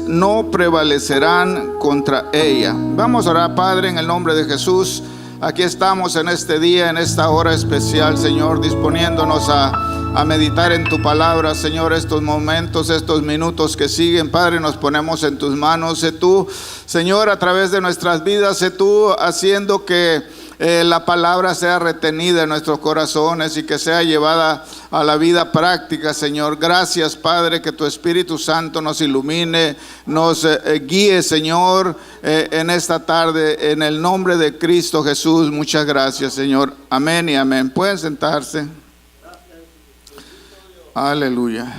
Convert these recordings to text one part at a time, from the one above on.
no prevalecerán contra ella. Vamos a orar. Padre, en el nombre de Jesús, aquí estamos en este día, en esta hora especial, Señor, disponiéndonos a meditar en tu palabra, Señor. Estos momentos, estos minutos que siguen, Padre, nos ponemos en tus manos. Sé tú, Señor, a través de nuestras vidas, sé tú haciendo que la palabra sea retenida en nuestros corazones y que sea llevada a la vida práctica, Señor. Gracias, Padre, que tu Espíritu Santo nos ilumine, nos guíe, Señor, en esta tarde, en el nombre de Cristo Jesús. Muchas gracias, Señor. Amén y amén. Pueden sentarse. Aleluya.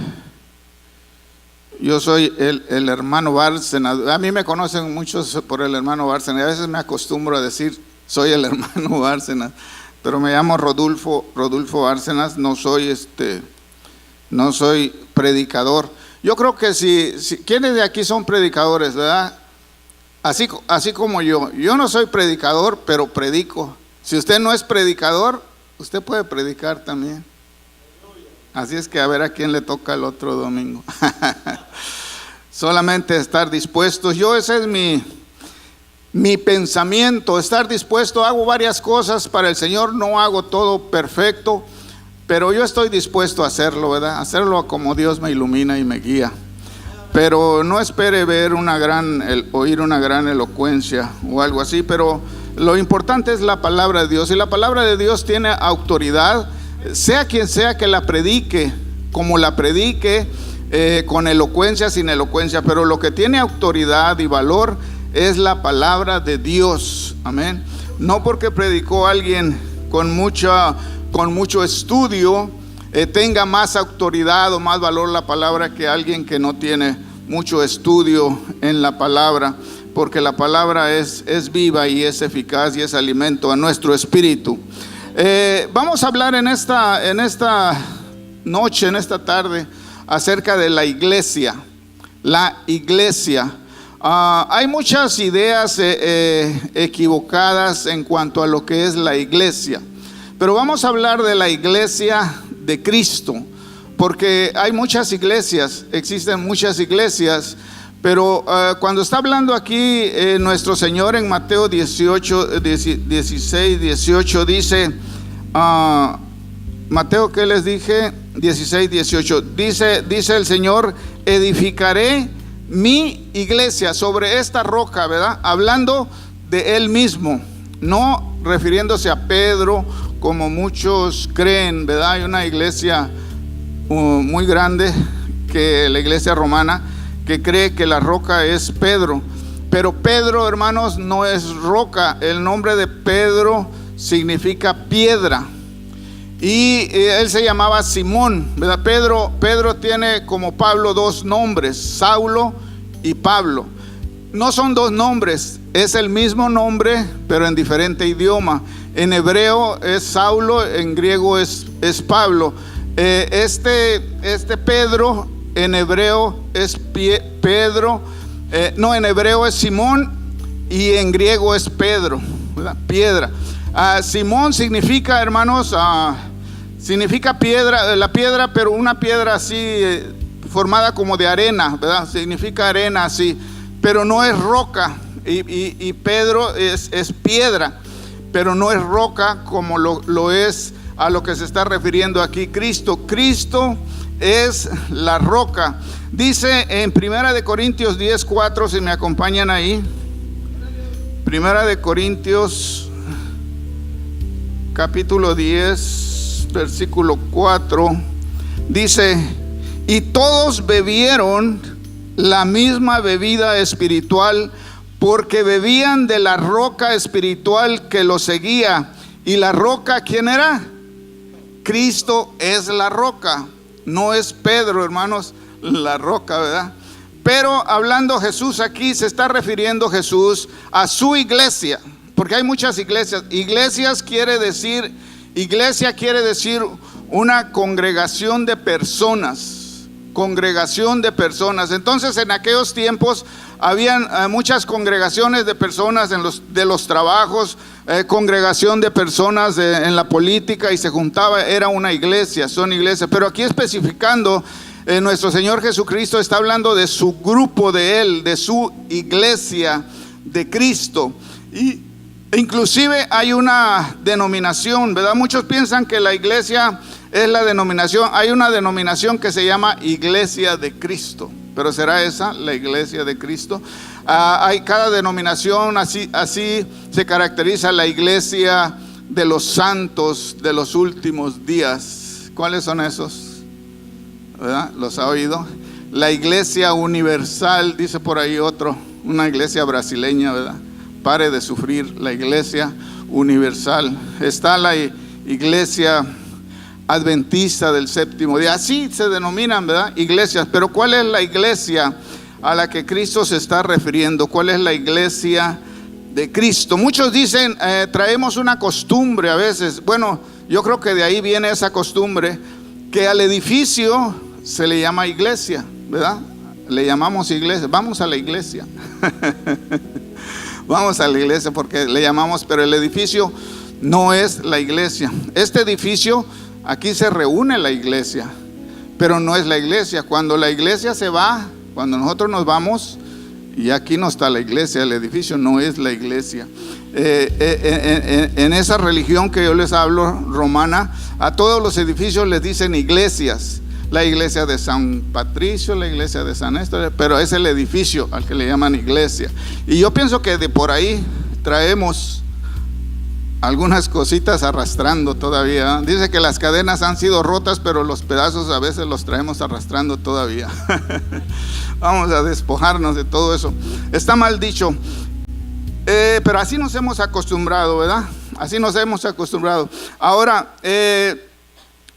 Yo soy el hermano Bárcenas. A mí me conocen muchos por el hermano Bárcenas. A veces me acostumbro a decir soy el hermano Bárcenas, pero me llamo Rodolfo Bárcenas. No soy predicador. Yo creo que si ¿quiénes de aquí son predicadores, verdad? Así como yo no soy predicador, pero predico. Si usted no es predicador, usted puede predicar también. Así es que a ver a quién le toca el otro domingo. Solamente estar dispuestos. Ese es mi pensamiento, estar dispuesto. Hago varias cosas para el Señor, no hago todo perfecto, pero yo estoy dispuesto a hacerlo, ¿verdad? Hacerlo como Dios me ilumina y me guía. Pero no espere oír una gran elocuencia o algo así, pero lo importante es la palabra de Dios, y la palabra de Dios tiene autoridad. Sea quien sea que la predique, como la predique, con elocuencia, sin elocuencia, pero lo que tiene autoridad y valor es la palabra de Dios. Amén. No porque predicó alguien con mucho estudio, tenga más autoridad o más valor la palabra que alguien que no tiene mucho estudio en la palabra, porque la palabra es viva y es eficaz y es alimento a nuestro espíritu. Vamos a hablar en esta noche, en esta tarde, acerca de la iglesia. La iglesia. Hay muchas ideas equivocadas en cuanto a lo que es la iglesia, pero vamos a hablar de la iglesia de Cristo, porque hay muchas iglesias, existen muchas iglesias. Pero cuando está hablando aquí nuestro Señor en Mateo 16, 18 dice, Mateo, ¿qué les dije? 16, 18, dice el Señor: edificaré mi iglesia sobre esta roca, ¿verdad? Hablando de Él mismo, no refiriéndose a Pedro como muchos creen, ¿verdad? Hay una iglesia muy grande, que la iglesia romana, que cree que la roca es Pedro, pero Pedro, hermanos, no es roca. El nombre de Pedro significa piedra, y él se llamaba Simón, ¿verdad? Pedro tiene, como Pablo, dos nombres, Saulo y Pablo. No son dos nombres, es el mismo nombre, pero en diferente idioma. En hebreo es Saulo, en griego es Pablo. Este Pedro en hebreo es Pedro, en hebreo es Simón, y en griego es Pedro, ¿verdad? Piedra. Simón significa, hermanos, significa piedra, la piedra, pero una piedra así formada como de arena, ¿verdad? Significa arena así, pero no es roca. Y Pedro es piedra, pero no es roca como lo es a lo que se está refiriendo aquí Cristo. Cristo es la roca. Dice en 1 Corintios 10:4, si me acompañan ahí. 1 Corintios capítulo 10, versículo 4, dice: y todos bebieron la misma bebida espiritual, porque bebían de la roca espiritual que los seguía. ¿Y la roca quién era? Cristo es la roca. No es Pedro, hermanos, la roca, ¿verdad? Pero hablando Jesús aquí, se está refiriendo Jesús a su iglesia, porque hay muchas iglesias. Iglesia quiere decir una congregación de personas. Entonces, en aquellos tiempos habían muchas congregaciones de personas de los trabajos, congregación de personas en la política, y se juntaba, era una iglesia, son iglesias. Pero aquí especificando Nuestro Señor Jesucristo está hablando de su grupo de Él, de su iglesia de Cristo. Y inclusive hay una denominación, ¿verdad? Muchos piensan que la iglesia es la denominación. Hay una denominación que se llama Iglesia de Cristo. ¿Pero será esa la iglesia de Cristo? Hay cada denominación, así se caracteriza la iglesia de los santos de los últimos días. ¿Cuáles son esos? ¿Verdad? ¿Los ha oído? La iglesia universal, dice por ahí otro, una iglesia brasileña, ¿verdad? Pare de sufrir, la iglesia universal. Está la iglesia adventista del séptimo día. Así se denominan, ¿verdad? Iglesias. Pero ¿cuál es la iglesia a la que Cristo se está refiriendo? ¿Cuál es la iglesia de Cristo? Muchos dicen, traemos una costumbre a veces. Bueno, yo creo que de ahí viene esa costumbre, que al edificio se le llama iglesia, ¿verdad? Le llamamos iglesia. Vamos a la iglesia. Vamos a la iglesia porque le llamamos, pero el edificio no es la iglesia. Este edificio, aquí se reúne la iglesia, pero no es la iglesia. Cuando la iglesia se va, cuando nosotros nos vamos, y aquí no está la iglesia, el edificio no es la iglesia. En esa religión que yo les hablo, romana, a todos los edificios les dicen iglesias. La iglesia de San Patricio, la iglesia de San Néstor, pero es el edificio al que le llaman iglesia. Y yo pienso que de por ahí traemos algunas cositas arrastrando todavía. Dice que las cadenas han sido rotas, pero los pedazos a veces los traemos arrastrando todavía. Vamos a despojarnos de todo eso. Está mal dicho, pero así nos hemos acostumbrado, ¿verdad? Así nos hemos acostumbrado. Ahora,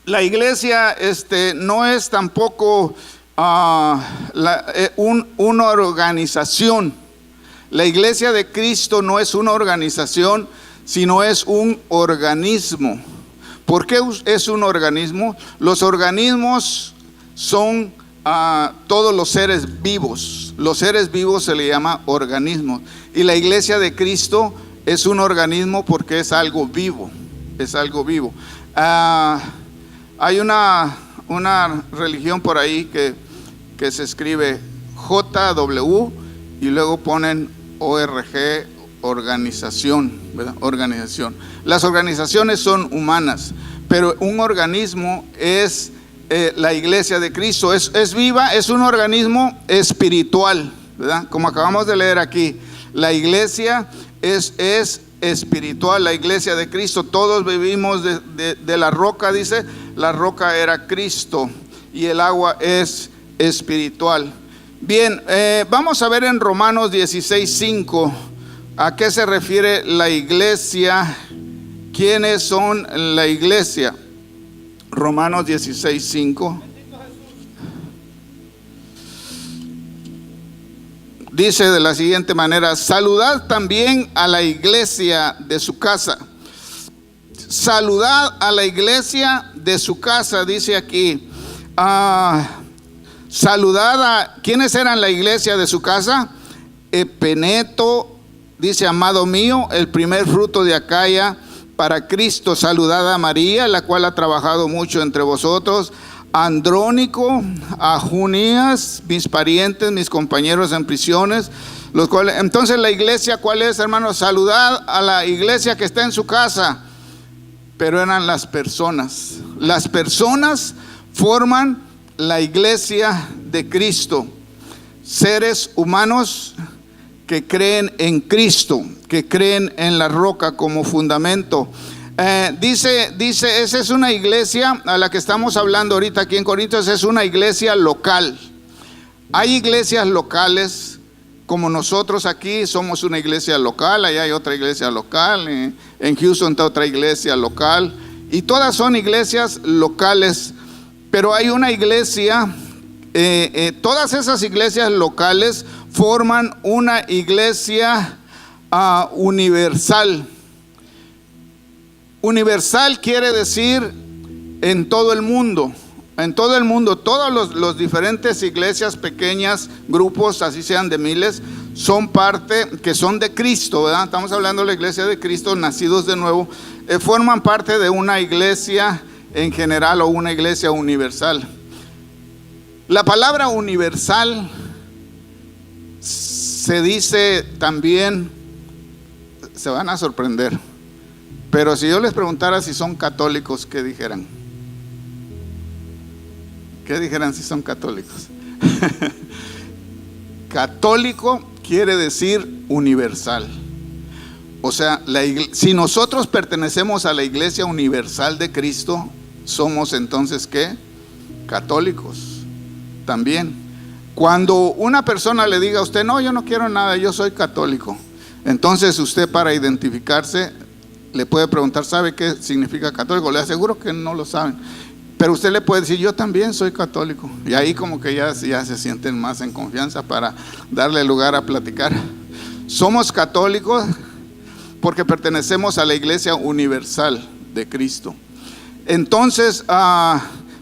la iglesia no es tampoco una organización. La iglesia de Cristo no es una organización, sino es un organismo. ¿Por qué es un organismo? Los organismos son todos los seres vivos. Los seres vivos se le llama organismos. Y la iglesia de Cristo es un organismo porque es algo vivo. Es algo vivo. Hay una religión por ahí que se escribe JW y luego ponen ORG, organización, ¿verdad? Organización. Las organizaciones son humanas, pero un organismo es la iglesia de Cristo. Es viva, es un organismo espiritual, ¿verdad? Como acabamos de leer aquí, la iglesia es espiritual, la iglesia de Cristo. Todos bebimos de la roca, dice, la roca era Cristo y el agua es espiritual. Bien, vamos a ver en Romanos 16:5 a qué se refiere la iglesia, quiénes son la iglesia. Romanos 16:5 dice de la siguiente manera: saludad también a la iglesia de su casa. Saludad a la iglesia de su casa, dice aquí. Saludad a, ¿quiénes eran la iglesia de su casa? Epeneto, dice, amado mío, el primer fruto de Acaya para Cristo. Saludad a María, la cual ha trabajado mucho entre vosotros. Andrónico, a Junías, mis parientes, mis compañeros en prisiones, los cuales, entonces la iglesia, ¿cuál es, hermanos? Saludad a la iglesia que está en su casa. Pero eran las personas. Las personas forman la iglesia de Cristo. Seres humanos que creen en Cristo, que creen en la roca como fundamento. Dice, esa es una iglesia a la que estamos hablando ahorita aquí en Corintios, es una iglesia local. Hay iglesias locales, como nosotros aquí somos una iglesia local, allá hay otra iglesia local, en Houston está otra iglesia local, y todas son iglesias locales, pero hay una iglesia, todas esas iglesias locales forman una iglesia universal. Universal quiere decir en todo el mundo. En todo el mundo, todos los diferentes iglesias pequeñas, grupos, así sean de miles, son parte, que son de Cristo, ¿verdad? Estamos hablando de la iglesia de Cristo, nacidos de nuevo, forman parte de una iglesia en general o una iglesia universal. La palabra universal se dice también, se van a sorprender, pero si yo les preguntara si son católicos, ¿qué dijeran? ¿Qué dijeran si son católicos? Católico quiere decir universal. O sea, si nosotros pertenecemos a la Iglesia Universal de Cristo, somos entonces ¿qué? Católicos también. Cuando una persona le diga a usted, no, yo no quiero nada, yo soy católico, entonces usted, para identificarse, le puede preguntar, ¿sabe qué significa católico? Le aseguro que no lo saben, pero usted le puede decir, yo también soy católico, y ahí como que ya se sienten más en confianza para darle lugar a platicar. Somos católicos porque pertenecemos a la Iglesia Universal de Cristo. Entonces,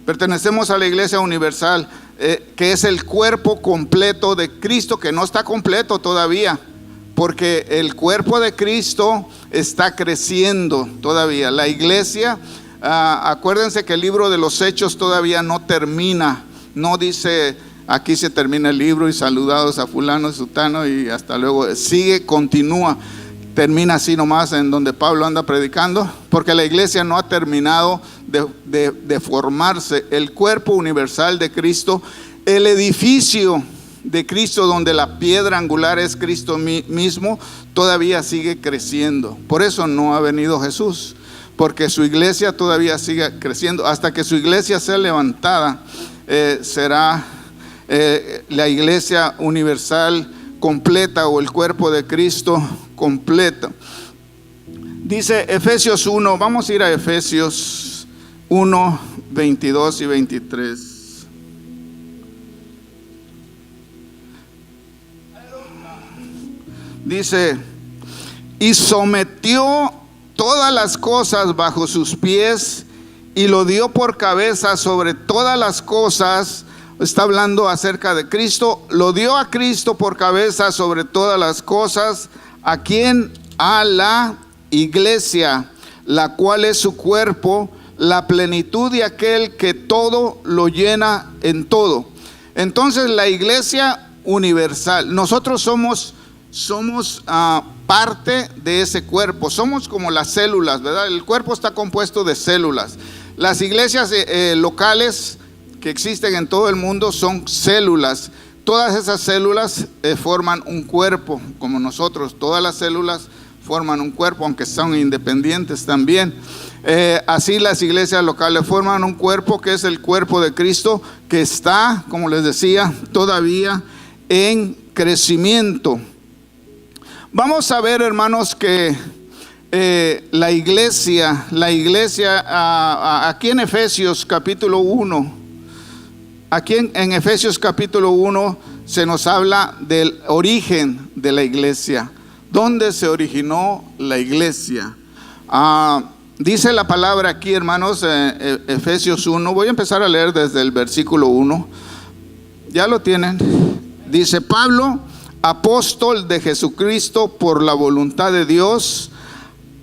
pertenecemos a la Iglesia Universal, que es el cuerpo completo de Cristo, que no está completo todavía, porque el cuerpo de Cristo está creciendo todavía. La iglesia, acuérdense que el libro de los Hechos todavía no termina, no dice aquí se termina el libro y saludados a fulano y sutano y hasta luego, sigue, continúa. Termina así nomás en donde Pablo anda predicando, porque la iglesia no ha terminado de formarse. El cuerpo universal de Cristo, el edificio de Cristo, donde la piedra angular es Cristo mismo, todavía sigue creciendo. Por eso no ha venido Jesús, porque su iglesia todavía sigue creciendo. Hasta que su iglesia sea levantada, será la iglesia universal completa, o el cuerpo de Cristo completo. Dice Efesios 1, vamos a ir a Efesios 1, 22 y 23. Dice, y sometió todas las cosas bajo sus pies y lo dio por cabeza sobre todas las cosas. Está hablando acerca de Cristo. Lo dio a Cristo por cabeza sobre todas las cosas. ¿A quién? A la iglesia, la cual es su cuerpo, la plenitud de aquel que todo lo llena en todo. Entonces, la iglesia universal, nosotros somos parte de ese cuerpo. Somos como las células, ¿verdad? El cuerpo está compuesto de células. Las iglesias locales que existen en todo el mundo son células. Todas esas células forman un cuerpo, como nosotros. Todas las células forman un cuerpo, aunque son independientes también. Así las iglesias locales forman un cuerpo, que es el cuerpo de Cristo, que está, como les decía, todavía en crecimiento. Vamos a ver, hermanos, que la iglesia aquí en Efesios capítulo 1, aquí en Efesios capítulo 1 se nos habla del origen de la iglesia. ¿Dónde se originó la iglesia? Dice la palabra aquí, hermanos, Efesios 1. Voy a empezar a leer desde el versículo 1. ¿Ya lo tienen? Dice: Pablo, apóstol de Jesucristo por la voluntad de Dios.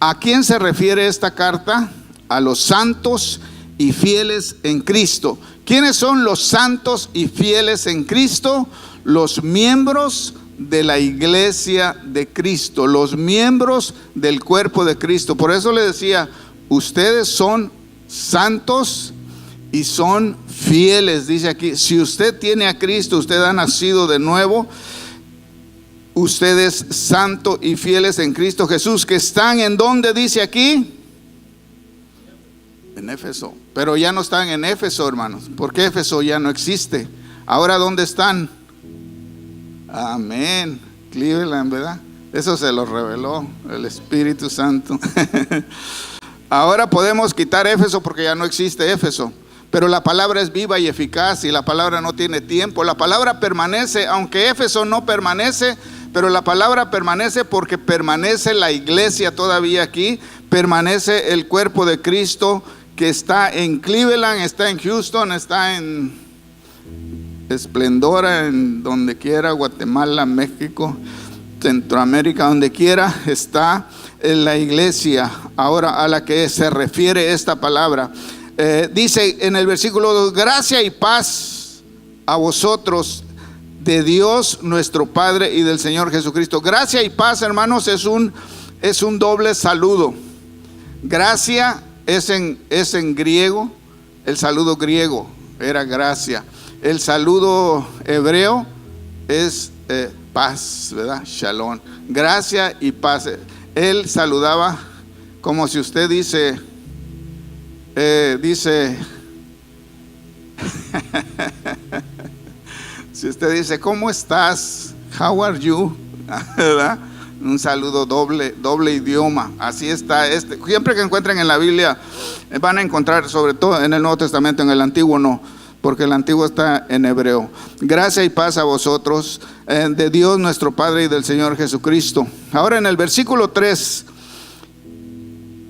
¿A quién se refiere esta carta? A los santos y fieles en Cristo. ¿Quiénes son los santos y fieles en Cristo? Los miembros de la iglesia de Cristo, los miembros del cuerpo de Cristo. Por eso le decía, ustedes son santos y son fieles. Dice aquí, si usted tiene a Cristo, usted ha nacido de nuevo, usted es santo y fieles en Cristo Jesús, que están en donde dice aquí, en Éfeso. Pero ya no están en Éfeso, hermanos, porque Éfeso ya no existe. Ahora, ¿dónde están? Amén, Cleveland, ¿verdad? Eso se lo reveló el Espíritu Santo. Ahora podemos quitar Éfeso porque ya no existe Éfeso. Pero la palabra es viva y eficaz, y la palabra no tiene tiempo. La palabra permanece, aunque Éfeso no permanece, pero la palabra permanece porque permanece la iglesia todavía aquí. Permanece el cuerpo de Cristo, que está en Cleveland, está en Houston, está en Esplendora, en donde quiera, Guatemala, México, Centroamérica, donde quiera está en la iglesia ahora a la que se refiere esta palabra. Dice en el versículo 2: gracia y paz a vosotros de Dios nuestro Padre y del Señor Jesucristo. Gracia y paz, hermanos, es un doble saludo. Gracia es en griego, el saludo griego era gracia. El saludo hebreo es paz, ¿verdad? Shalom. Gracia y paz. Él saludaba como si usted dice si usted dice, ¿cómo estás? How are you? ¿Verdad? Un saludo doble idioma. Así está. Siempre que encuentren en la Biblia, van a encontrar, sobre todo en el Nuevo Testamento, en el Antiguo no, porque el Antiguo está en hebreo. Gracia y paz a vosotros, de Dios nuestro Padre y del Señor Jesucristo. Ahora en el versículo 3,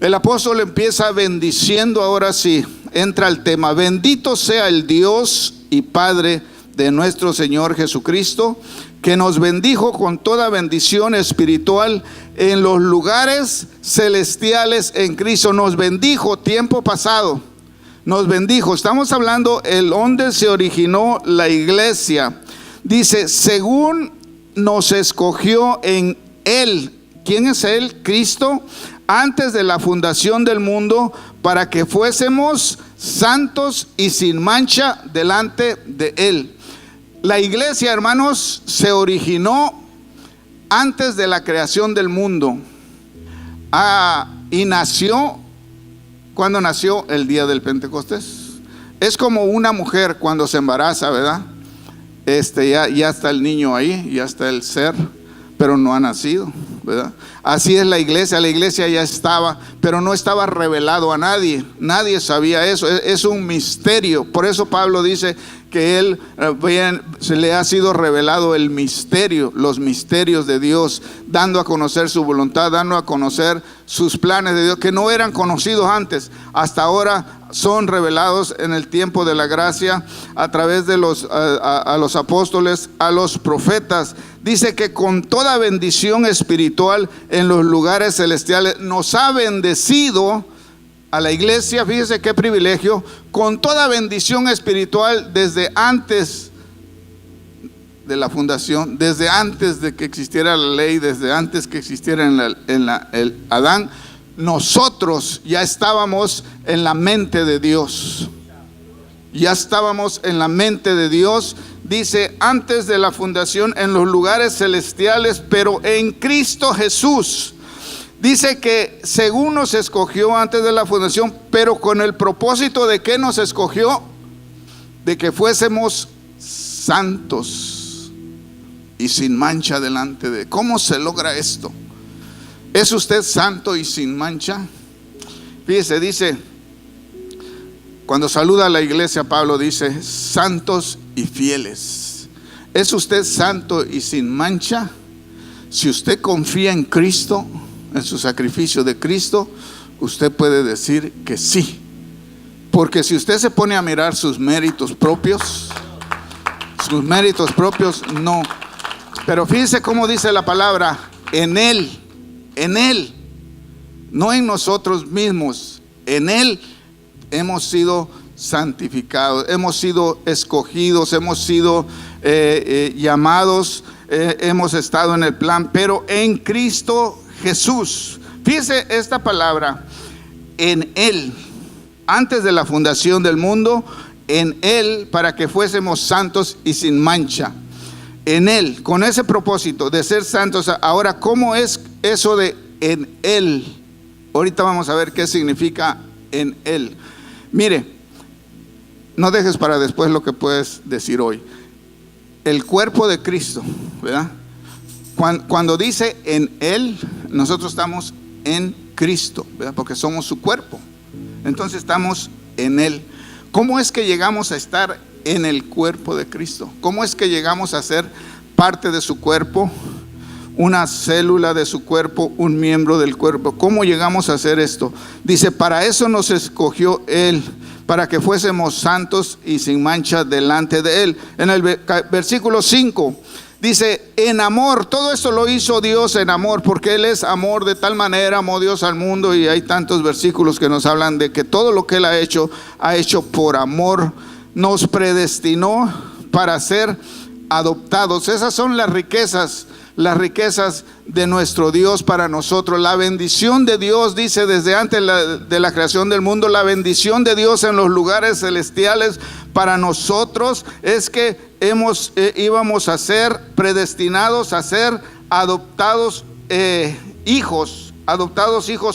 el apóstol empieza bendiciendo. Ahora sí, entra el tema. Bendito sea el Dios y Padre de nuestro Señor Jesucristo, que nos bendijo con toda bendición espiritual en los lugares celestiales en Cristo. Nos bendijo, tiempo pasado, nos bendijo. Estamos hablando el donde se originó la iglesia. Dice, según nos escogió en Él. ¿Quién es Él? Cristo. Antes de la fundación del mundo, para que fuésemos santos y sin mancha delante de Él. La iglesia, hermanos, se originó antes de la creación del mundo. Y nació, ¿cuándo nació? El día del Pentecostés. Es como una mujer cuando se embaraza, ¿verdad? Ya está el niño ahí, ya está el ser, pero no ha nacido, ¿verdad? Así es la iglesia ya estaba, pero no estaba revelado a nadie. Nadie sabía eso, es un misterio. Por eso Pablo dice que se le ha sido revelado el misterio, los misterios de Dios, dando a conocer su voluntad, dando a conocer sus planes de Dios, que no eran conocidos antes. Hasta ahora son revelados en el tiempo de la gracia a través de a los apóstoles, a los profetas. Dice que con toda bendición espiritual en los lugares celestiales nos ha bendecido a la iglesia. Fíjese qué privilegio, con toda bendición espiritual desde antes de la fundación, desde antes de que existiera la ley, desde antes que existiera el Adán. Nosotros ya estábamos en la mente de Dios. Ya estábamos en la mente de Dios. Dice, antes de la fundación en los lugares celestiales, pero en Cristo Jesús. Dice que según nos escogió antes de la fundación, pero con el propósito de que nos escogió, de que fuésemos santos y sin mancha delante de. ¿Cómo se logra esto? ¿Es usted santo y sin mancha? Fíjese, dice, cuando saluda a la iglesia, Pablo dice, santos y fieles. ¿Es usted santo y sin mancha? Si usted confía en Cristo, en su sacrificio de Cristo, usted puede decir que sí. Porque si usted se pone a mirar sus méritos propios, no. Pero fíjese cómo dice la palabra, en Él, no en nosotros mismos, en Él hemos sido santificados, hemos sido escogidos, hemos sido llamados, hemos estado en el plan, pero en Cristo Jesús. Fíjese esta palabra, en Él, antes de la fundación del mundo, en Él, para que fuésemos santos y sin mancha. En Él, con ese propósito de ser santos. Ahora, ¿cómo es eso de en Él? Ahorita vamos a ver qué significa en Él. Mire, no dejes para después lo que puedes decir hoy. El cuerpo de Cristo, ¿verdad? Cuando dice en Él, nosotros estamos en Cristo, ¿verdad? Porque somos su cuerpo. Entonces estamos en Él. ¿Cómo es que llegamos a estar en el cuerpo de Cristo? ¿Cómo es que llegamos a ser parte de su cuerpo? Una célula de su cuerpo, un miembro del cuerpo. ¿Cómo llegamos a hacer esto? Dice, para eso nos escogió Él, para que fuésemos santos y sin mancha delante de Él. En el versículo 5 dice, en amor. Todo esto lo hizo Dios en amor, porque Él es amor. De tal manera amó Dios al mundo. Y hay tantos versículos que nos hablan de que todo lo que Él ha hecho por amor. Nos predestinó para ser adoptados. Esas son las riquezas de nuestro Dios para nosotros. La bendición de Dios, dice desde antes de la creación del mundo, la bendición de Dios en los lugares celestiales para nosotros es que íbamos a ser predestinados a ser adoptados hijos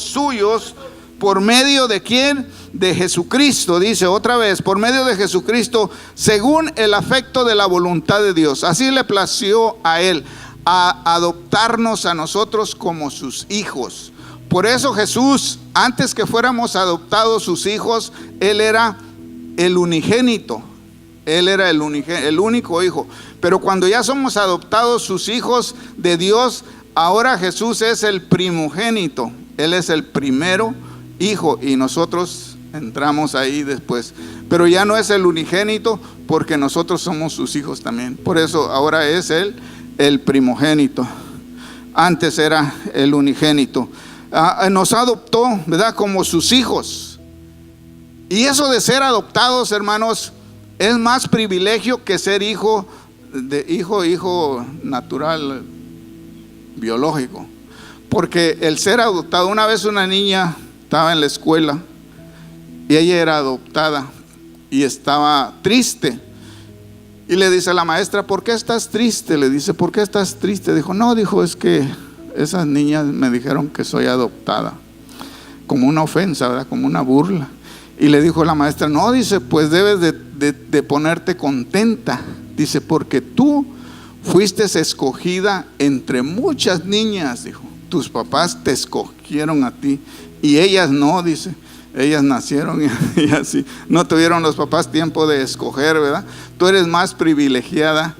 suyos. ¿Por medio de quién? De Jesucristo, dice otra vez, por medio de Jesucristo, según el afecto de la voluntad de Dios. Así le plació a Él, a adoptarnos a nosotros como sus hijos. Por eso Jesús, antes que fuéramos adoptados sus hijos, Él era el unigénito. Él era el único hijo. Pero cuando ya somos adoptados sus hijos de Dios, ahora Jesús es el primogénito. Él es el primero hijo y nosotros entramos ahí después. Pero ya no es el unigénito, porque nosotros somos sus hijos también. Por eso ahora es Él el primogénito. Antes era el unigénito. Nos adoptó, ¿verdad?, como sus hijos. Y eso de ser adoptados, hermanos, es más privilegio que ser hijo natural, biológico. Porque el ser adoptado, una vez una niña estaba en la escuela y ella era adoptada y estaba triste. Y le dice a la maestra: ¿por qué estás triste? Le dice: ¿por qué estás triste? Dijo: no, es que esas niñas me dijeron que soy adoptada. Como una ofensa, ¿verdad? Como una burla. Y le dijo la maestra: no, dice, pues debes de ponerte contenta. Dice: porque tú fuiste escogida entre muchas niñas, dijo. Tus papás te escogieron a ti y ellas no, dice. Ellas nacieron y así. No tuvieron los papás tiempo de escoger, ¿verdad? Tú eres más privilegiada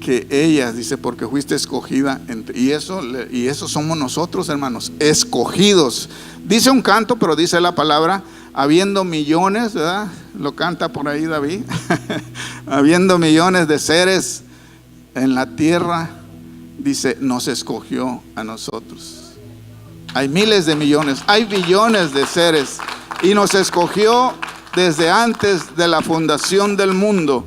que ellas, dice, porque fuiste escogida. Y eso somos nosotros, hermanos, escogidos. Dice un canto, pero dice la palabra: habiendo millones, ¿verdad? Lo canta por ahí David. Habiendo millones de seres en la tierra, dice, nos escogió a nosotros. Hay miles de millones, hay billones de seres, y nos escogió desde antes de la fundación del mundo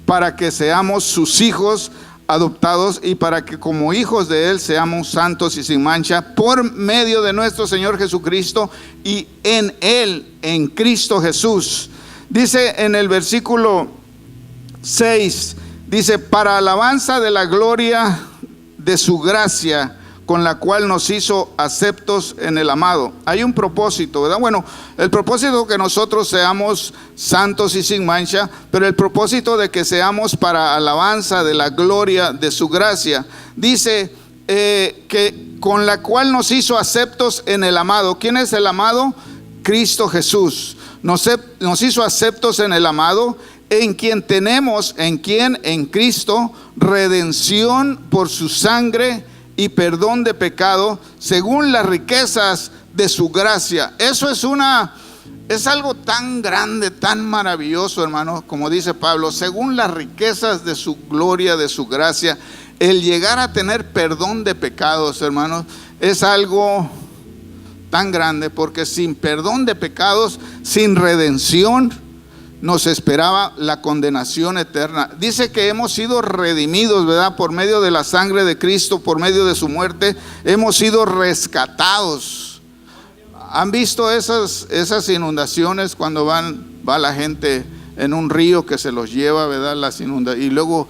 para que seamos sus hijos adoptados y para que como hijos de Él seamos santos y sin mancha por medio de nuestro Señor Jesucristo y en Él, en Cristo Jesús. Dice en el versículo 6, dice: para alabanza de la gloria de su gracia, con la cual nos hizo aceptos en el amado. Hay un propósito, ¿verdad? Bueno, el propósito que nosotros seamos santos y sin mancha, pero el propósito de que seamos para alabanza de la gloria de su gracia. Dice que con la cual nos hizo aceptos en el amado. ¿Quién es el amado? Cristo Jesús. Nos hizo aceptos en el amado, en quien tenemos, en Cristo, redención por su sangre y perdón de pecado, según las riquezas de su gracia. Eso es algo tan grande, tan maravilloso, hermano, como dice Pablo, según las riquezas de su gloria, de su gracia. El llegar a tener perdón de pecados, hermanos, es algo tan grande, porque sin perdón de pecados, sin redención, nos esperaba la condenación eterna. Dice que hemos sido redimidos, ¿verdad? Por medio de la sangre de Cristo, por medio de su muerte, hemos sido rescatados. ¿Han visto esas inundaciones cuando va la gente en un río que se los lleva, ¿verdad? Las inundaciones, y luego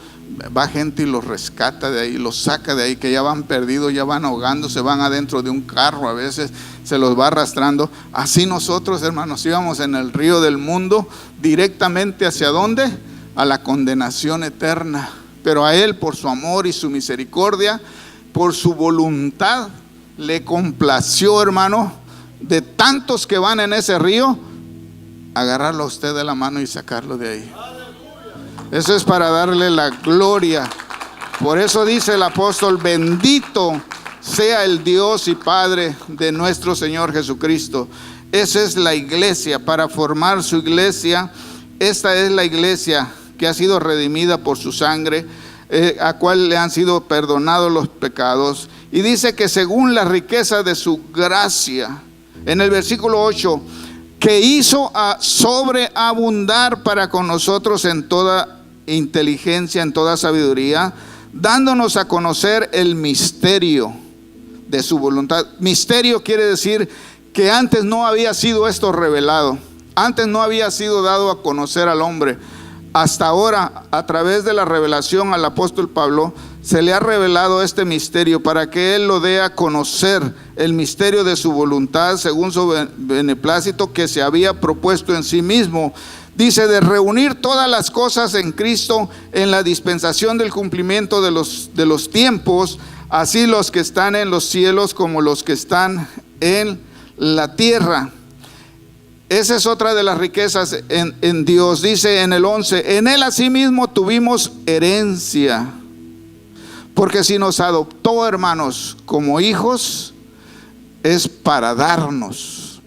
va gente y los rescata de ahí, los saca de ahí, que ya van perdidos, ya van ahogándose, van adentro de un carro, a veces se los va arrastrando. Así nosotros, hermanos, íbamos en el río del mundo directamente ¿hacia dónde? A la condenación eterna. Pero a Él, por su amor y su misericordia, por su voluntad, le complació, hermano, de tantos que van en ese río, agarrarlo a usted de la mano y sacarlo de ahí. Eso es para darle la gloria. Por eso dice el apóstol: bendito sea el Dios y Padre de nuestro Señor Jesucristo. Esa es la iglesia, para formar su iglesia. Esta es la iglesia que ha sido redimida por su sangre, a cual le han sido perdonados los pecados. Y dice que según la riqueza de su gracia, en el versículo 8, que hizo a sobreabundar para con nosotros en toda inteligencia en toda sabiduría, dándonos a conocer el misterio de su voluntad. Misterio quiere decir que antes no había sido esto revelado, antes no había sido dado a conocer al hombre. Hasta ahora, a través de la revelación al apóstol Pablo, se le ha revelado este misterio para que él lo dé a conocer, el misterio de su voluntad según su beneplácito que se había propuesto en sí mismo. Dice, de reunir todas las cosas en Cristo en la dispensación del cumplimiento de los tiempos, así los que están en los cielos como los que están en la tierra. Esa es otra de las riquezas en Dios. Dice en el 11, en Él asimismo tuvimos herencia, porque si nos adoptó, hermanos, como hijos, es para darnos,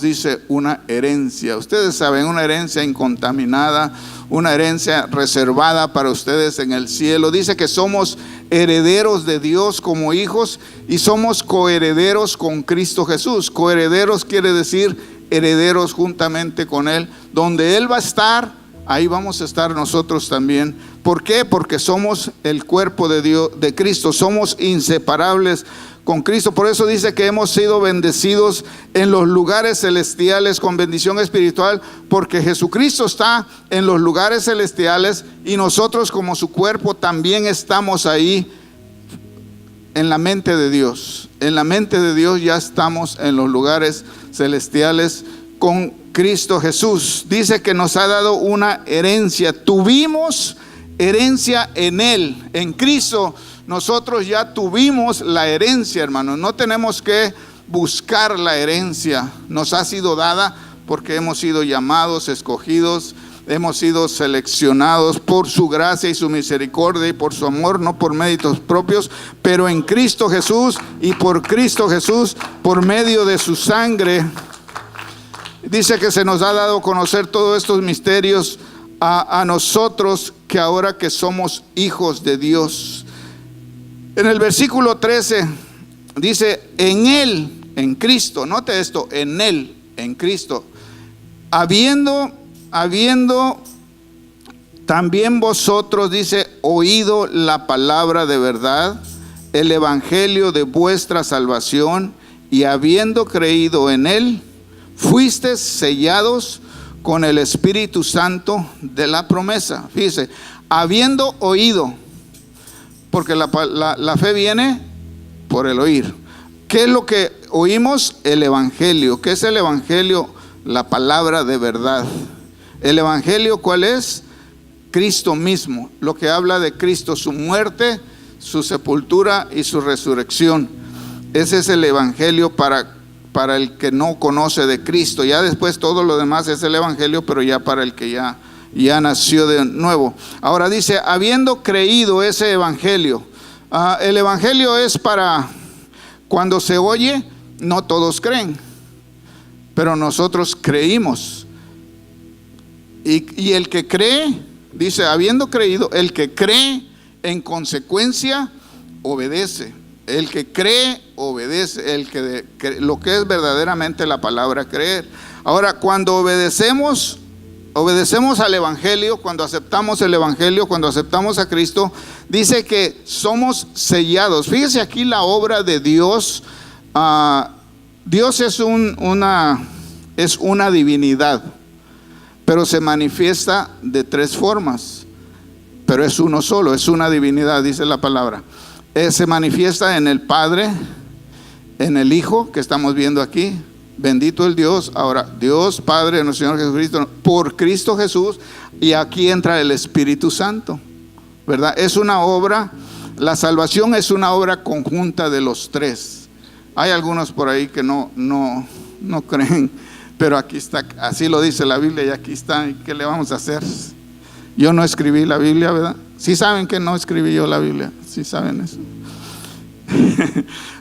dice, una herencia. Ustedes saben, una herencia incontaminada, una herencia reservada para ustedes en el cielo. Dice que somos herederos de Dios como hijos y somos coherederos con Cristo Jesús. Coherederos quiere decir herederos juntamente con Él. Donde Él va a estar, ahí vamos a estar nosotros también. ¿Por qué? Porque somos el cuerpo de Dios, de Cristo. Somos inseparables con Cristo. Por eso dice que hemos sido bendecidos en los lugares celestiales con bendición espiritual, porque Jesucristo está en los lugares celestiales y nosotros como su cuerpo también estamos ahí en la mente de Dios. En la mente de Dios ya estamos en los lugares celestiales con Cristo Jesús. Dice que nos ha dado una herencia. Tuvimos herencia en Él, en Cristo. Nosotros ya tuvimos la herencia, hermanos. No tenemos que buscar la herencia. Nos ha sido dada porque hemos sido llamados, escogidos, hemos sido seleccionados por su gracia y su misericordia y por su amor, no por méritos propios, pero en Cristo Jesús y por Cristo Jesús, por medio de su sangre. Dice que se nos ha dado a conocer todos estos misterios a nosotros, que ahora que somos hijos de Dios. En el versículo 13 dice, en Él, en Cristo, note esto, en Él, en Cristo, habiendo también vosotros, dice, oído la palabra de verdad, el evangelio de vuestra salvación, y habiendo creído en Él, fuisteis sellados con el Espíritu Santo de la promesa. Fíjese, habiendo oído, porque la fe viene por el oír. ¿Qué es lo que oímos? El evangelio. ¿Qué es el evangelio? La palabra de verdad. El evangelio, ¿cuál es? Cristo mismo, lo que habla de Cristo, su muerte, su sepultura y su resurrección. Ese es el evangelio para el que no conoce de Cristo. Ya después todo lo demás es el evangelio, pero ya para el que ya nació de nuevo. Ahora dice, habiendo creído ese evangelio. El evangelio es para cuando se oye, no todos creen, pero nosotros creímos. Y el que cree, dice, habiendo creído, el que cree en consecuencia obedece. El que cree obedece, lo que es verdaderamente la palabra creer. Ahora, cuando obedecemos al evangelio, cuando aceptamos el evangelio, cuando aceptamos a Cristo, dice que somos sellados. Fíjese aquí la obra de Dios. Dios es una divinidad, pero se manifiesta de tres formas, pero es uno solo, es una divinidad, dice la palabra. Se manifiesta en el Padre, en el Hijo, que estamos viendo aquí. Bendito el Dios. Ahora, Dios Padre de nuestro Señor Jesucristo, por Cristo Jesús, y aquí entra el Espíritu Santo, ¿verdad? Es una obra, la salvación es una obra conjunta de los tres. Hay algunos por ahí que no creen, pero aquí está, así lo dice la Biblia y aquí está. ¿Y qué le vamos a hacer? Yo no escribí la Biblia, ¿verdad? Sí saben que no escribí yo la Biblia, sí saben eso.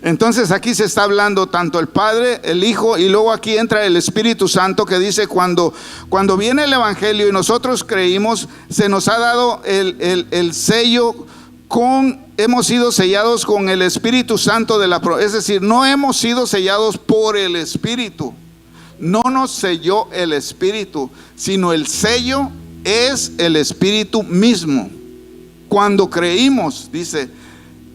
Entonces aquí se está hablando tanto el Padre, el Hijo, y luego aquí entra el Espíritu Santo, que dice cuando viene el evangelio y nosotros creímos, se nos ha dado el sello hemos sido sellados con el Espíritu Santo es decir, no hemos sido sellados por el Espíritu. No nos selló el Espíritu, sino el sello es el Espíritu mismo. Cuando creímos, dice,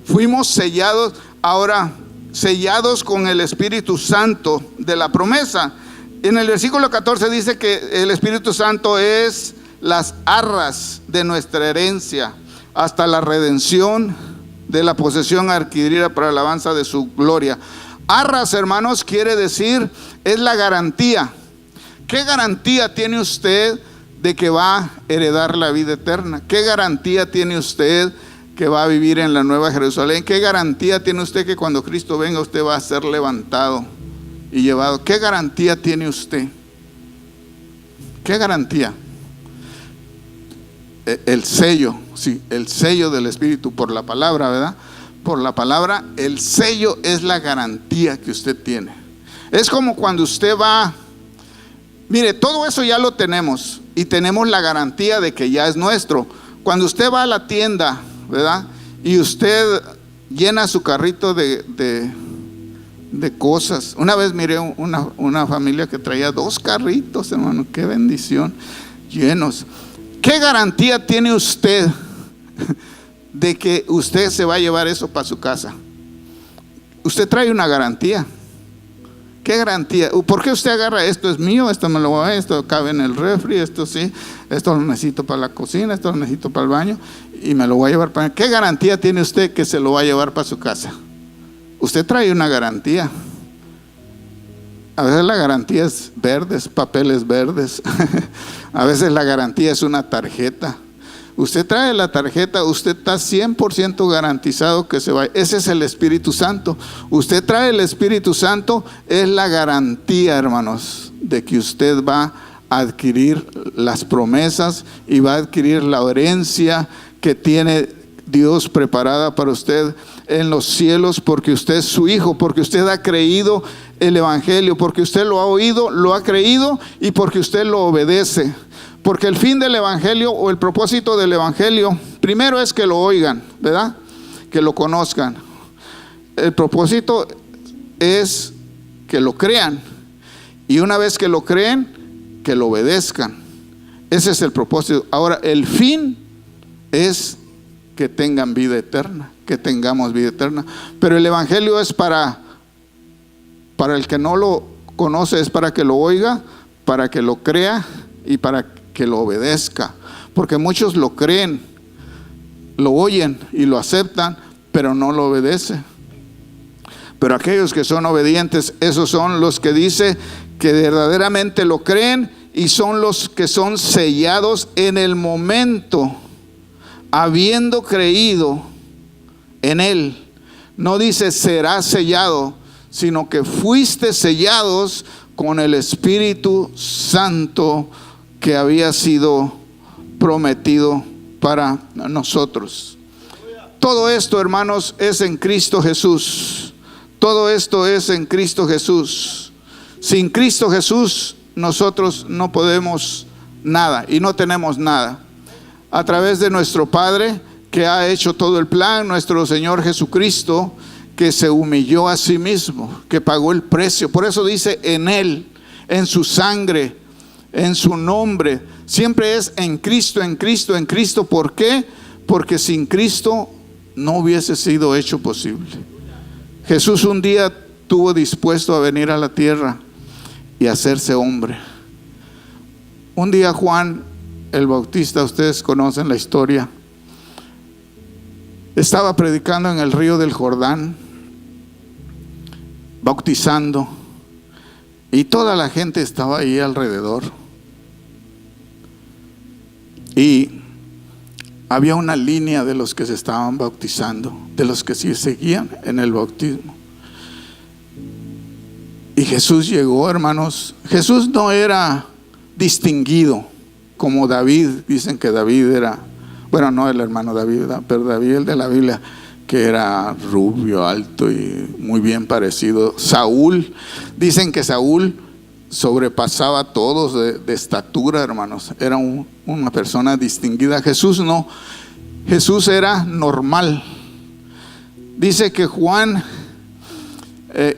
fuimos sellados, ahora sellados con el Espíritu Santo de la promesa. En el versículo 14 dice que el Espíritu Santo es las arras de nuestra herencia hasta la redención de la posesión adquirida para la alabanza de su gloria. Arras, hermanos, quiere decir, es la garantía. ¿Qué garantía tiene usted de que va a heredar la vida eterna? ¿Qué garantía tiene usted que va a vivir en la Nueva Jerusalén? ¿Qué garantía tiene usted que cuando Cristo venga usted va a ser levantado y llevado? ¿Qué garantía tiene usted? ¿Qué garantía? El sello, sí, el sello del Espíritu por la palabra, ¿verdad? Por la palabra, el sello es la garantía que usted tiene. Es como cuando usted va, mire, todo eso ya lo tenemos y tenemos la garantía de que ya es nuestro. Cuando usted va a la tienda, ¿verdad? Y usted llena su carrito de cosas. Una vez miré una familia que traía 2 carritos, hermano, qué bendición, llenos. ¿Qué garantía tiene usted de que usted se va a llevar eso para su casa? Usted trae una garantía. ¿Qué garantía? ¿Por qué usted agarra esto es mío, esto me lo voy a, esto cabe en el refri, esto sí, esto lo necesito para la cocina, esto lo necesito para el baño y me lo voy a llevar para... ¿Qué garantía tiene usted que se lo va a llevar para su casa? Usted trae una garantía. A veces la garantía es verdes, papeles verdes. A veces la garantía es una tarjeta. Usted trae la tarjeta, usted está 100% garantizado que se va. Ese es el Espíritu Santo. Usted trae el Espíritu Santo, es la garantía, hermanos, de que usted va a adquirir las promesas y va a adquirir la herencia que tiene Dios preparada para usted en los cielos, porque usted es su hijo, porque usted ha creído el Evangelio, porque usted lo ha oído, lo ha creído y porque usted lo obedece. Porque el fin del Evangelio o el propósito del Evangelio, primero es que lo oigan, ¿verdad? Que lo conozcan. El propósito es que lo crean. Y una vez que lo creen, que lo obedezcan. Ese es el propósito. Ahora, el fin es que tengan vida eterna, que tengamos vida eterna. Pero el Evangelio es para el que no lo conoce, es para que lo oiga, para que lo crea y para que lo obedezca. Porque muchos lo creen, lo oyen y lo aceptan, pero no lo obedecen. Pero aquellos que son obedientes, esos son los que dice que verdaderamente lo creen y son los que son sellados en el momento, habiendo creído en Él. No dice será sellado, sino que fuiste sellados con el Espíritu Santo que había sido prometido para nosotros. Todo esto, hermanos, es en Cristo Jesús. Todo esto es en Cristo Jesús. Sin Cristo Jesús nosotros no podemos nada y no tenemos nada. A través de nuestro Padre que ha hecho todo el plan, nuestro Señor Jesucristo, que se humilló a sí mismo, que pagó el precio. Por eso dice en Él, en su sangre, en su nombre. Siempre es en Cristo, en Cristo, en Cristo. ¿Por qué? Porque sin Cristo no hubiese sido hecho posible. Jesús un día estuvo dispuesto a venir a la tierra y hacerse hombre. Un día Juan el Bautista, ustedes conocen la historia, estaba predicando en el río del Jordán, bautizando, y toda la gente estaba ahí alrededor. Y había una línea de los que se estaban bautizando, de los que sí seguían en el bautismo. Y Jesús llegó, hermanos. Jesús no era distinguido como David. Dicen que David era, bueno, no el hermano David, ¿verdad? Pero David, el de la Biblia, que era rubio, alto y muy bien parecido. Saúl, dicen que Saúl sobrepasaba a todos de estatura, hermanos. Era una persona distinguida. Jesús no. Jesús era normal. Dice que Juan,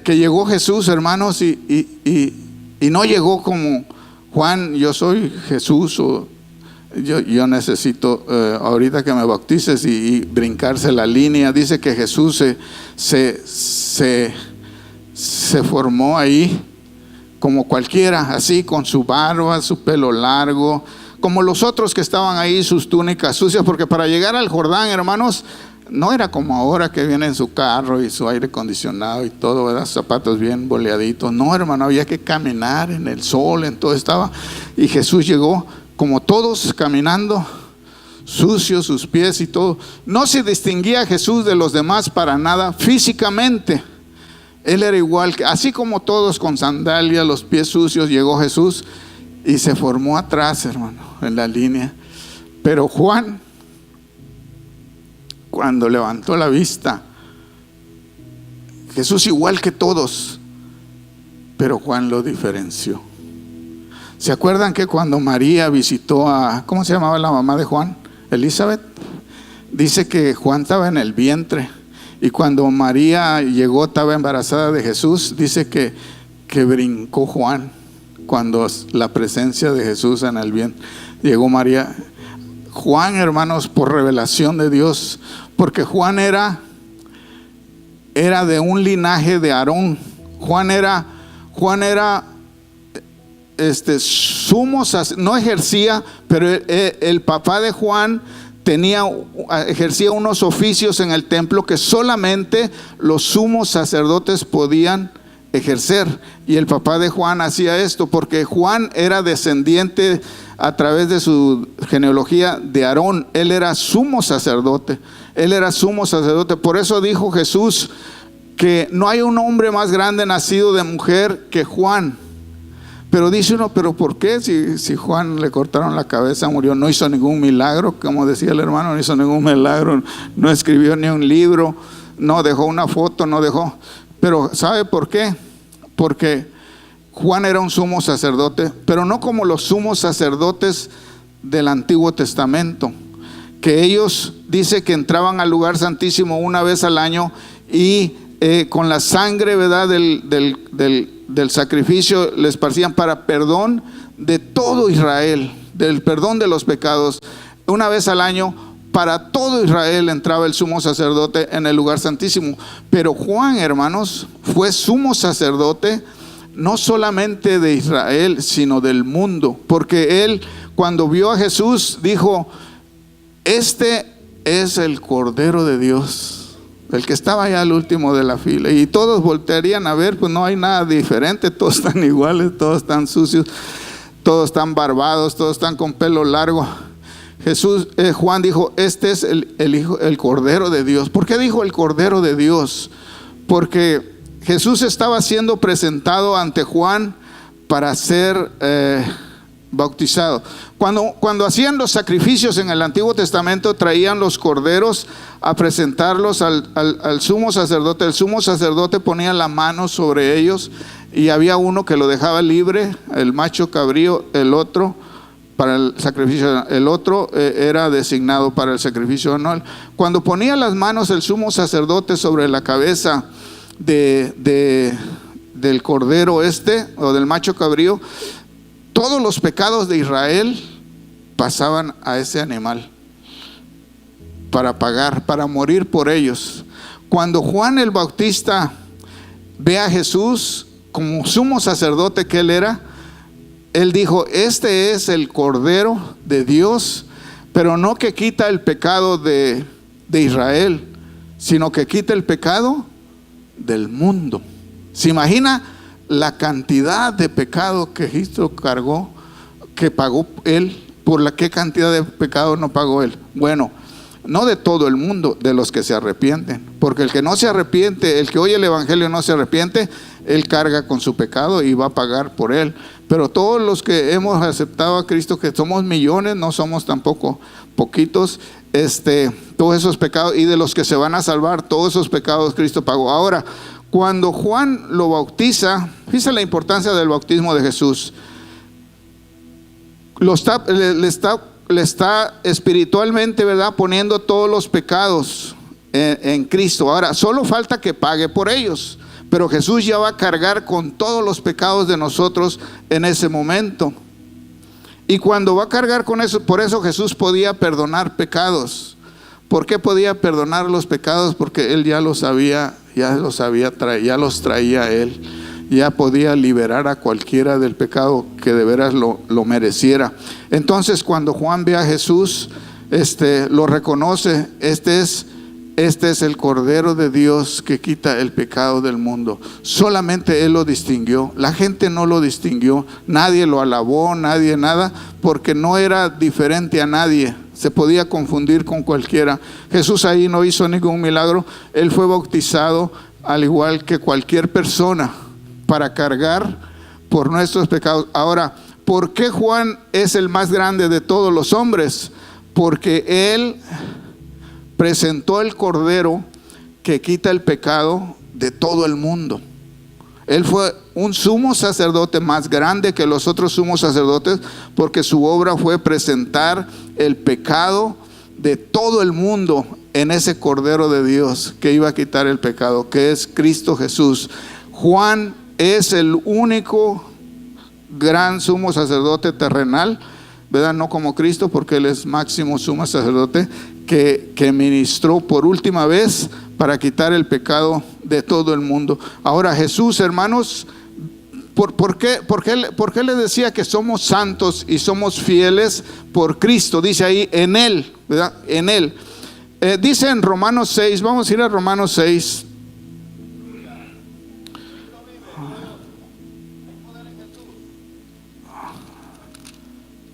que llegó Jesús, hermanos, y no llegó como Juan, yo soy Jesús, Yo necesito ahorita que me bautices y brincarse la línea. Dice que Jesús se formó ahí como cualquiera, así con su barba, su pelo largo, como los otros que estaban ahí, sus túnicas sucias, porque para llegar al Jordán, hermanos, no era como ahora que viene en su carro y su aire acondicionado y todo, ¿verdad? Zapatos bien boleaditos. No, hermano, había que caminar en el sol, en todo estaba. Y Jesús llegó como todos caminando, sucios sus pies y todo. No se distinguía Jesús de los demás para nada físicamente. Él era igual, así como todos con sandalias, los pies sucios, llegó Jesús y se formó atrás, hermano, en la línea. Pero Juan, cuando levantó la vista, Jesús igual que todos, pero Juan lo diferenció. ¿Se acuerdan que cuando María visitó a, ¿cómo se llamaba la mamá de Juan? Elizabeth. Dice que Juan estaba en el vientre, y cuando María llegó, estaba embarazada de Jesús. Dice que brincó Juan cuando la presencia de Jesús en el vientre. Llegó María. Juan, hermanos, por revelación de Dios, porque Juan era de un linaje de Aarón. Juan era sumo sacerdote, no ejercía, pero el papá de Juan ejercía unos oficios en el templo que solamente los sumos sacerdotes podían ejercer. Y el papá de Juan hacía esto porque Juan era descendiente a través de su genealogía de Aarón. Él era sumo sacerdote. Por eso dijo Jesús que no hay un hombre más grande nacido de mujer que Juan. Pero dice uno, ¿pero por qué? Si Juan le cortaron la cabeza, murió, no hizo ningún milagro, como decía el hermano, no hizo ningún milagro, no escribió ni un libro, no dejó una foto, no dejó. Pero ¿sabe por qué? Porque Juan era un sumo sacerdote, pero no como los sumos sacerdotes del Antiguo Testamento, que ellos dice que entraban al lugar santísimo una vez al año y con la sangre, ¿verdad?, del sacrificio le esparcían para perdón de todo Israel, del perdón de los pecados. Una vez al año para todo Israel entraba el sumo sacerdote en el lugar santísimo. Pero Juan, hermanos, fue sumo sacerdote no solamente de Israel, sino del mundo, porque él, cuando vio a Jesús, dijo: este es el Cordero de Dios, el que estaba allá al último de la fila. Y todos voltearían a ver, pues no hay nada diferente, todos están iguales, todos están sucios, todos están barbados, todos están con pelo largo. Juan dijo: este es el Cordero de Dios. ¿Por qué dijo el Cordero de Dios? Porque Jesús estaba siendo presentado ante Juan para ser bautizado. Cuando hacían los sacrificios en el Antiguo Testamento, traían los corderos a presentarlos al sumo sacerdote. El sumo sacerdote ponía la mano sobre ellos y había uno que lo dejaba libre, el macho cabrío, el otro para el sacrificio, el otro era designado para el sacrificio anual. Cuando ponía las manos el sumo sacerdote sobre la cabeza del cordero o del macho cabrío, todos los pecados de Israel pasaban a ese animal para pagar, para morir por ellos. Cuando Juan el Bautista ve a Jesús como sumo sacerdote que él era, él dijo: este es el Cordero de Dios, pero no que quita el pecado de Israel, sino que quita el pecado del mundo. ¿Se imagina la cantidad de pecado que Cristo cargó, que pagó él? ¿Por qué cantidad de pecado no pagó él? Bueno, no de todo el mundo, de los que se arrepienten. Porque el que no se arrepiente, el que oye el evangelio no se arrepiente, él carga con su pecado y va a pagar por él. Pero todos los que hemos aceptado a Cristo, que somos millones, no somos tampoco poquitos, todos esos pecados, y de los que se van a salvar, todos esos pecados Cristo pagó. Ahora, cuando Juan lo bautiza, fíjese la importancia del bautismo de Jesús. Le está espiritualmente, ¿verdad?, poniendo todos los pecados en Cristo. Ahora, solo falta que pague por ellos, pero Jesús ya va a cargar con todos los pecados de nosotros en ese momento. Y cuando va a cargar con eso, por eso Jesús podía perdonar pecados. ¿Por qué podía perdonar los pecados? Porque Él ya los traía Él. Ya podía liberar a cualquiera del pecado que de veras lo mereciera. Entonces cuando Juan ve a Jesús, lo reconoce. Este es el Cordero de Dios que quita el pecado del mundo. Solamente Él lo distinguió. La gente no lo distinguió. Nadie lo alabó, nadie nada, porque no era diferente a nadie. Se podía confundir con cualquiera. Jesús ahí no hizo ningún milagro. Él fue bautizado al igual que cualquier persona para cargar por nuestros pecados. Ahora, ¿por qué Juan es el más grande de todos los hombres? Porque él presentó el Cordero que quita el pecado de todo el mundo. Él fue un sumo sacerdote más grande que los otros sumos sacerdotes, porque su obra fue presentar el pecado de todo el mundo en ese Cordero de Dios que iba a quitar el pecado, que es Cristo Jesús. Juan es el único gran sumo sacerdote terrenal, ¿verdad? No como Cristo, porque Él es máximo sumo sacerdote, que ministró por última vez para quitar el pecado de todo el mundo. Ahora Jesús, hermanos, ¿por qué le decía que somos santos y somos fieles por Cristo? Dice ahí, en Él, ¿verdad? En Él. Dice en Romanos 6, vamos a ir a Romanos 6.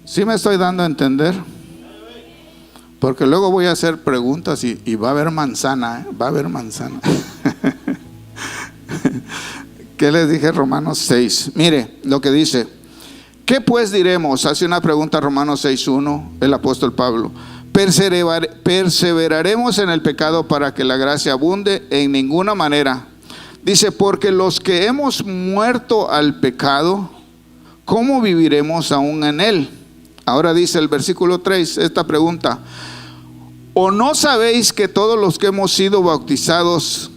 ¿Sí me estoy dando a entender? Porque luego voy a hacer preguntas y va a haber manzana, va a haber manzana. ¿Qué les dije? Romanos 6. Mire lo que dice. ¿Qué pues diremos? Hace una pregunta Romanos 6:1 el apóstol Pablo. ¿Perseveraremos en el pecado para que la gracia abunde? En ninguna manera. Dice, porque los que hemos muerto al pecado, ¿cómo viviremos aún en él? Ahora dice el versículo 3, esta pregunta. ¿O no sabéis que todos los que hemos sido bautizados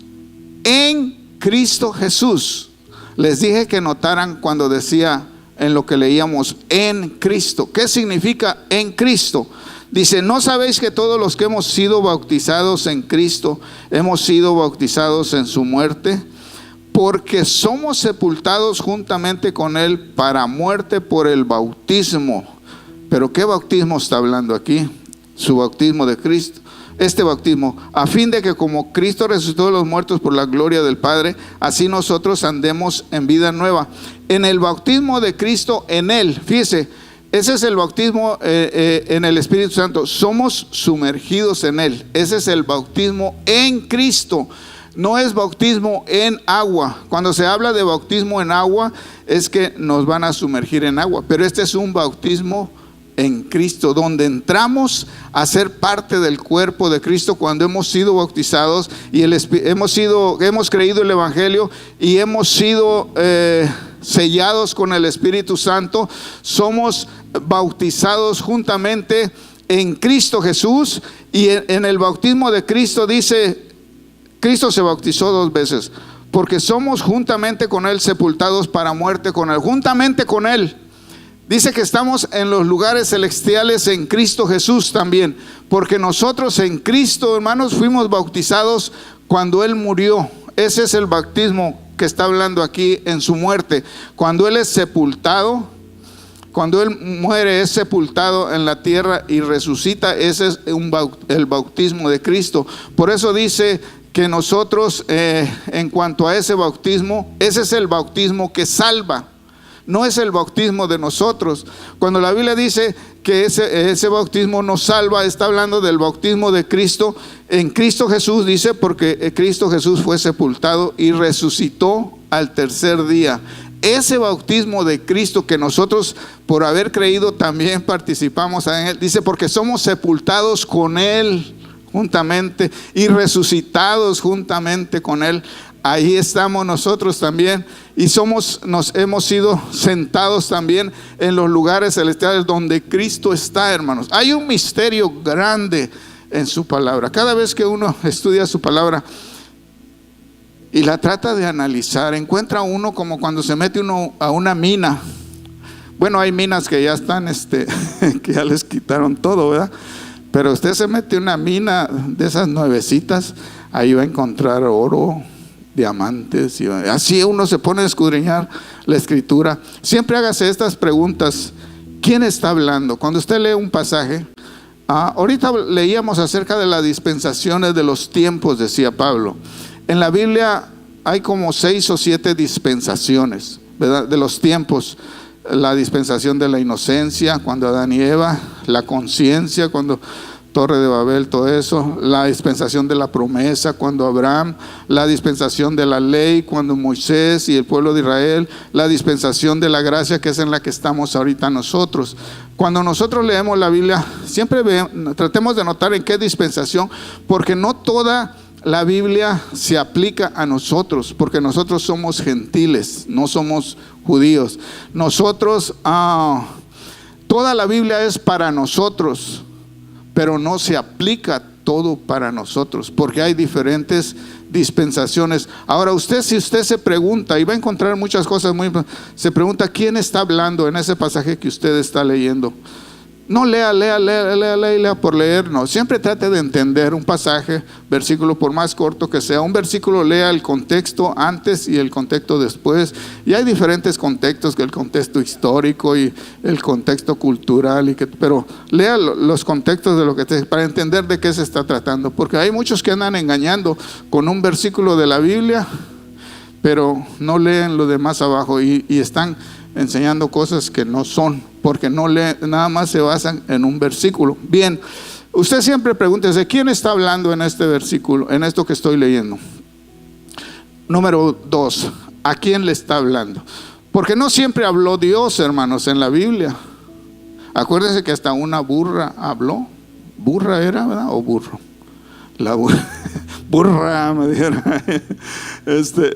en Cristo Jesús? Les dije que notaran cuando decía en lo que leíamos, en Cristo. ¿Qué significa en Cristo? Dice, ¿no sabéis que todos los que hemos sido bautizados en Cristo, hemos sido bautizados en su muerte? Porque somos sepultados juntamente con Él para muerte por el bautismo. ¿Pero qué bautismo está hablando aquí? Su bautismo de Cristo. Este bautismo, a fin de que como Cristo resucitó de los muertos por la gloria del Padre, así nosotros andemos en vida nueva. En el bautismo de Cristo, en Él, fíjese, ese es el bautismo en el Espíritu Santo. Somos sumergidos en Él. Ese es el bautismo en Cristo. No es bautismo en agua. Cuando se habla de bautismo en agua, es que nos van a sumergir en agua. Pero este es un bautismo en Cristo, donde entramos a ser parte del cuerpo de Cristo cuando hemos sido bautizados y hemos creído el Evangelio y hemos sido sellados con el Espíritu Santo. Somos bautizados juntamente en Cristo Jesús, y en el bautismo de Cristo dice, Cristo se bautizó 2 veces, porque somos juntamente con Él sepultados para muerte con Él, juntamente con Él. Dice que estamos en los lugares celestiales en Cristo Jesús también, porque nosotros en Cristo, hermanos, fuimos bautizados cuando Él murió. Ese es el bautismo que está hablando aquí en su muerte. Cuando Él es sepultado, cuando Él muere, es sepultado en la tierra y resucita. Ese es el bautismo de Cristo. Por eso dice que nosotros, en cuanto a ese bautismo, ese es el bautismo que salva. No es el bautismo de nosotros. Cuando la Biblia dice que ese bautismo nos salva, está hablando del bautismo de Cristo. En Cristo Jesús dice, porque Cristo Jesús fue sepultado y resucitó al 3er día. Ese bautismo de Cristo que nosotros, por haber creído, también participamos en Él. Dice, porque somos sepultados con Él juntamente y resucitados juntamente con Él. Ahí estamos nosotros también, y nos hemos sido sentados también en los lugares celestiales donde Cristo está, hermanos. Hay un misterio grande en su palabra. Cada vez que uno estudia su palabra y la trata de analizar, encuentra uno como cuando se mete uno a una mina. Bueno, hay minas que ya están, que ya les quitaron todo, ¿verdad? Pero usted se mete en una mina de esas nuevecitas, ahí va a encontrar oro, diamantes, y así uno se pone a escudriñar la escritura. Siempre hágase estas preguntas: ¿quién está hablando? Cuando usted lee un pasaje, ahorita leíamos acerca de las dispensaciones de los tiempos, decía Pablo. En la Biblia hay como 6 o 7 dispensaciones, ¿verdad? De los tiempos. La dispensación de la inocencia, cuando Adán y Eva; la conciencia, cuando Torre de Babel, todo eso; la dispensación de la promesa, cuando Abraham; la dispensación de la ley, cuando Moisés y el pueblo de Israel; la dispensación de la gracia, que es en la que estamos ahorita nosotros. Cuando nosotros leemos la Biblia, siempre tratemos de notar en qué dispensación, porque no toda la Biblia se aplica a nosotros, porque nosotros somos gentiles, no somos judíos. Nosotros, toda la Biblia es para nosotros, pero no se aplica todo para nosotros, porque hay diferentes dispensaciones. Ahora si usted se pregunta, y va a encontrar muchas cosas se pregunta: ¿quién está hablando en ese pasaje que usted está leyendo? No lea por leer, no. Siempre trate de entender un pasaje, versículo, por más corto que sea. Un versículo, lea el contexto antes y el contexto después. Y hay diferentes contextos, que el contexto histórico y el contexto cultural, pero lea los contextos de lo que para entender de qué se está tratando. Porque hay muchos que andan engañando con un versículo de la Biblia, pero no leen lo de más abajo y están enseñando cosas que no son, porque no leen, nada más se basan en un versículo. Bien, usted siempre pregúntese: ¿quién está hablando en este versículo, en esto que estoy leyendo? Número 2, ¿a quién le está hablando? Porque no siempre habló Dios, hermanos, en la Biblia. Acuérdense que hasta una burra habló. ¿Burra era, verdad? ¿O burro? La burra, me dijeron.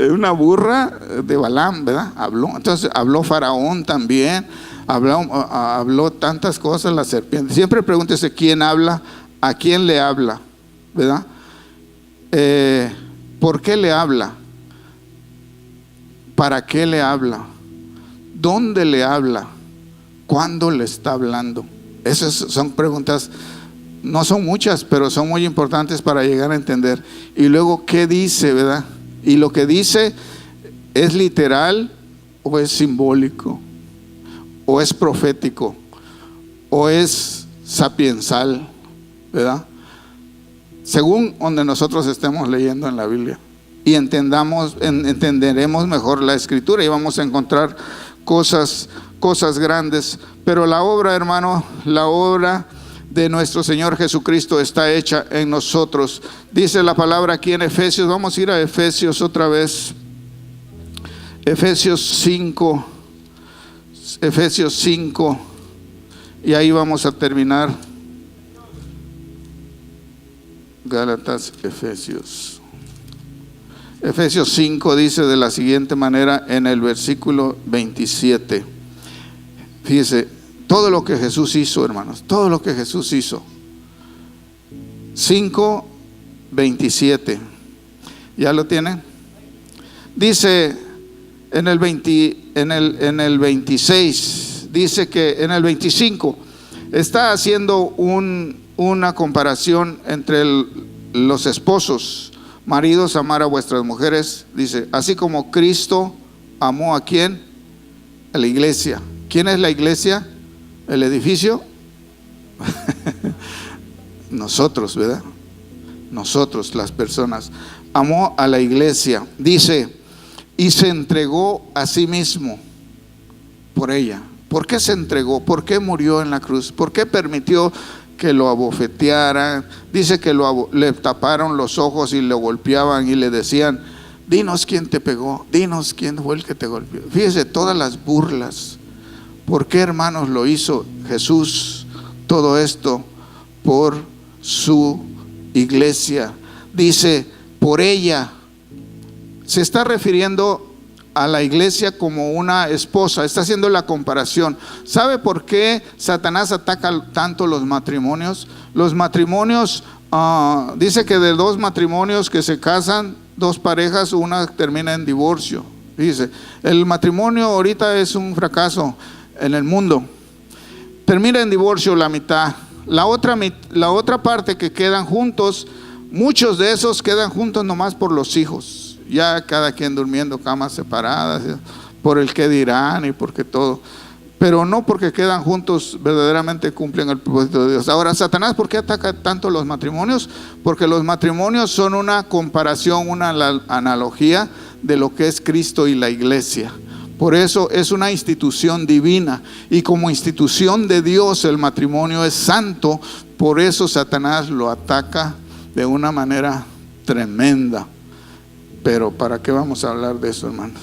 Una burra de Balaam, ¿verdad? Habló. Entonces habló Faraón también. Habló tantas cosas, la serpiente. Siempre pregúntese: ¿quién habla? ¿A quién le habla? ¿Verdad? ¿Por qué le habla? ¿Para qué le habla? ¿Dónde le habla? ¿Cuándo le está hablando? Esas son preguntas. No son muchas, pero son muy importantes para llegar a entender. Y luego, ¿qué dice, verdad? Y lo que dice, ¿es literal o es simbólico? ¿O es profético? ¿O es sapiensal? ¿Verdad? Según donde nosotros estemos leyendo en la Biblia. Y entenderemos mejor la escritura y vamos a encontrar cosas grandes. Pero la obra, hermano, la obra de nuestro Señor Jesucristo está hecha en nosotros. Dice la palabra aquí en Efesios. Vamos a ir a Efesios otra vez. Efesios 5. Efesios 5. Y ahí vamos a terminar. Gálatas, Efesios. Efesios 5 dice de la siguiente manera en el versículo 27. Fíjese, todo lo que Jesús hizo, hermanos, todo lo que Jesús hizo. 5:27. ¿Ya lo tienen? Dice en el 26, dice que en el 25 está haciendo una comparación entre los esposos. Maridos, amar a vuestras mujeres, dice, así como Cristo amó ¿a quién? A la iglesia. ¿Quién es la iglesia? ¿El edificio? Nosotros, ¿verdad? Nosotros, las personas. Amó a la iglesia, dice, y se entregó a sí mismo por ella. ¿Por qué se entregó? ¿Por qué murió en la cruz? ¿Por qué permitió que lo abofetearan? Dice que le taparon los ojos y lo golpeaban y le decían: dinos quién te pegó, dinos quién fue el que te golpeó. Fíjese todas las burlas. ¿Por qué, hermanos, lo hizo Jesús? Todo esto por su iglesia. Dice, por ella. Se está refiriendo a la iglesia como una esposa. Está haciendo la comparación. ¿Sabe por qué Satanás ataca tanto los matrimonios? Los matrimonios, dice que de 2 matrimonios que se casan, 2 parejas, una termina en divorcio. Dice, el matrimonio ahorita es un fracaso. en el mundo. Termina en divorcio la mitad. La otra parte que quedan juntos, muchos de esos quedan juntos nomás por los hijos. Ya cada quien durmiendo camas separadas, por el que dirán y porque todo. Pero no porque quedan juntos verdaderamente cumplen el propósito de Dios. Ahora, Satanás, ¿por qué ataca tanto los matrimonios? Porque los matrimonios son una comparación, una analogía de lo que es Cristo y la iglesia. Por eso es una institución divina, y como institución de Dios el matrimonio es santo. Por eso Satanás lo ataca de una manera tremenda. Pero ¿para qué vamos a hablar de eso, hermanos?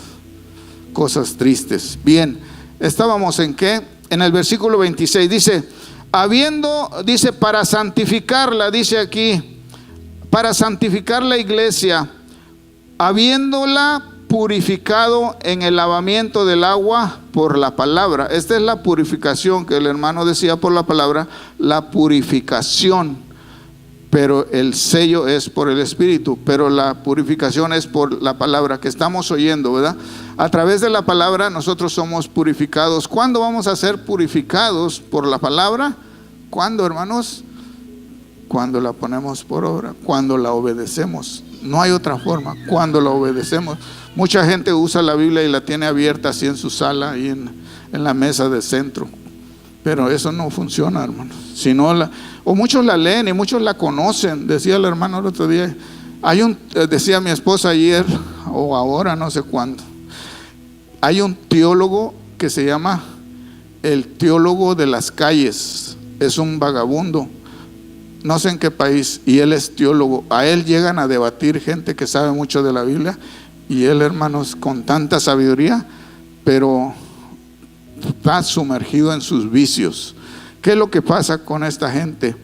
Cosas tristes. Bien, estábamos en qué? En el versículo 26 dice, dice para santificarla, dice aquí, para santificar la iglesia, habiéndola purificado en el lavamiento del agua por la palabra. Esta es la purificación que el hermano decía por la palabra, la purificación, pero el sello es por el Espíritu, pero la purificación es por la palabra que estamos oyendo, ¿verdad? A través de la palabra nosotros somos purificados. ¿Cuándo vamos a ser purificados por la palabra? ¿Cuándo, hermanos? Cuando la ponemos por obra, cuando la obedecemos. No hay otra forma, cuando la obedecemos. Mucha gente usa la Biblia y la tiene abierta así en su sala y en la mesa de centro, pero eso no funciona, hermanos. O muchos la leen y muchos la conocen. Decía el hermano el otro día, decía mi esposa ayer o ahora, no sé cuándo, hay un teólogo que se llama el teólogo de las calles. Es un vagabundo, no sé en qué país, y él es teólogo. A él llegan a debatir gente que sabe mucho de la Biblia, y él, hermanos, con tanta sabiduría, pero está sumergido en sus vicios. ¿Qué es lo que pasa con esta gente?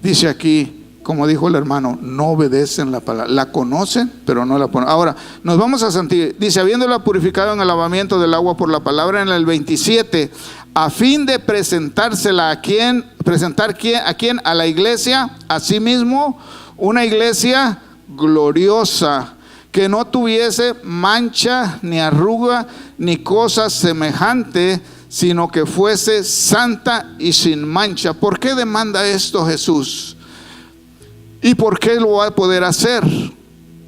Dice aquí, como dijo el hermano, no obedecen la palabra, la conocen, pero no la ponen. Ahora, nos vamos a sentir, dice, habiéndola purificado en el lavamiento del agua por la palabra, en el 27, a fin de presentársela a quién, a la iglesia, a sí mismo, una iglesia gloriosa, que no tuviese mancha, ni arruga, ni cosa semejante, sino que fuese santa y sin mancha. ¿Por qué demanda esto Jesús? ¿Y por qué lo va a poder hacer?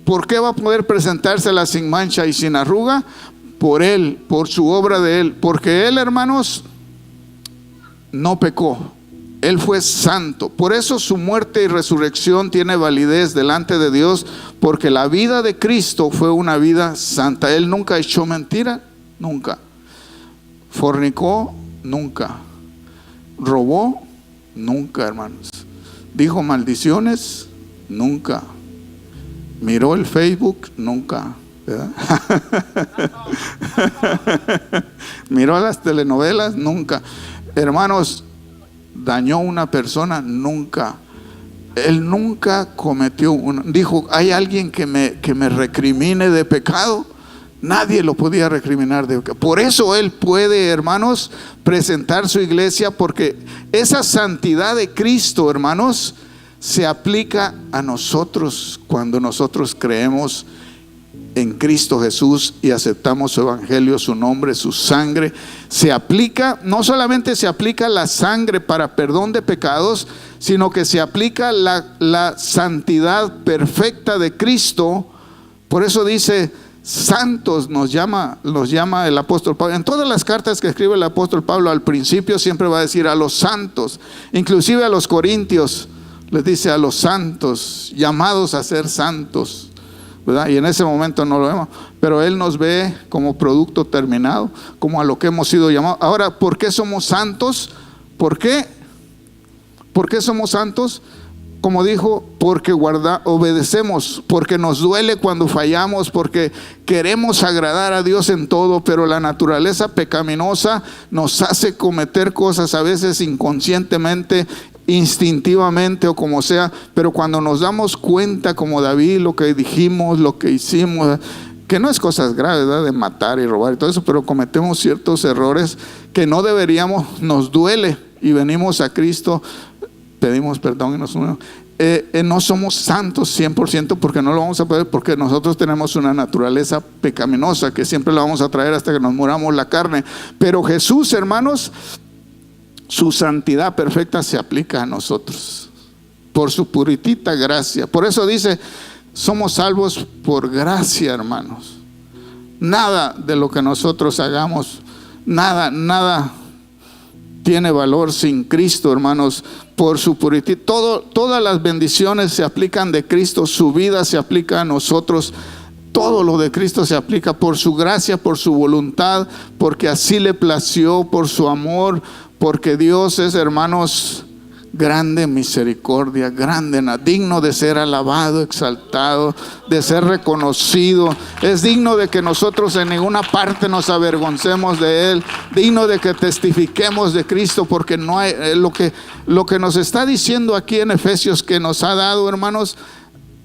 ¿Por qué va a poder presentársela sin mancha y sin arruga? Por Él, por su obra de Él. Porque Él, hermanos, no pecó. Él fue santo. Por eso su muerte y resurrección tiene validez delante de Dios, porque la vida de Cristo fue una vida santa. Él nunca echó mentira, nunca. Fornicó, nunca. Robó, nunca, hermanos. Dijo maldiciones, nunca. Miró el Facebook, nunca, ¿verdad? Miró las telenovelas, nunca. Hermanos, dañó a una persona, nunca. Él nunca cometió dijo, ¿hay alguien que me recrimine de pecado? Nadie lo podía recriminar de pecado. Por eso Él puede, hermanos, presentar su iglesia, porque esa santidad de Cristo, hermanos, se aplica a nosotros cuando nosotros creemos en Cristo Jesús y aceptamos su evangelio, su nombre, su sangre. Se aplica, no solamente se aplica la sangre para perdón de pecados, sino que se aplica la santidad perfecta de Cristo. Por eso dice, santos nos llama el apóstol Pablo. En todas las cartas que escribe el apóstol Pablo, al principio siempre va a decir a los santos, inclusive a los corintios les dice a los santos, llamados a ser santos, ¿verdad? Y en ese momento no lo vemos, pero Él nos ve como producto terminado, como a lo que hemos sido llamados. Ahora, ¿por qué somos santos? ¿Por qué? ¿Por qué somos santos? Como dijo, porque obedecemos, porque nos duele cuando fallamos, porque queremos agradar a Dios en todo, pero la naturaleza pecaminosa nos hace cometer cosas a veces inconscientemente, instintivamente o como sea, pero cuando nos damos cuenta, como David, lo que dijimos, lo que hicimos, que no es cosas graves, ¿verdad?, de matar y robar y todo eso, pero cometemos ciertos errores que no deberíamos, nos duele y venimos a Cristo, pedimos perdón y no somos santos 100% porque no lo vamos a poder, porque nosotros tenemos una naturaleza pecaminosa que siempre la vamos a traer hasta que nos muramos la carne. Pero Jesús, hermanos, su santidad perfecta se aplica a nosotros por su puritita gracia. Por eso dice, somos salvos por gracia, hermanos. Nada de lo que nosotros hagamos, nada tiene valor sin Cristo, hermanos, por su puritita. Todas las bendiciones se aplican de Cristo, su vida se aplica a nosotros. Todo lo de Cristo se aplica por su gracia, por su voluntad, porque así le plació, por su amor, porque Dios es, hermanos, grande misericordia, grande, digno de ser alabado, exaltado, de ser reconocido. Es digno de que nosotros en ninguna parte nos avergoncemos de Él, digno de que testifiquemos de Cristo, porque no hay lo que nos está diciendo aquí en Efesios que nos ha dado, hermanos.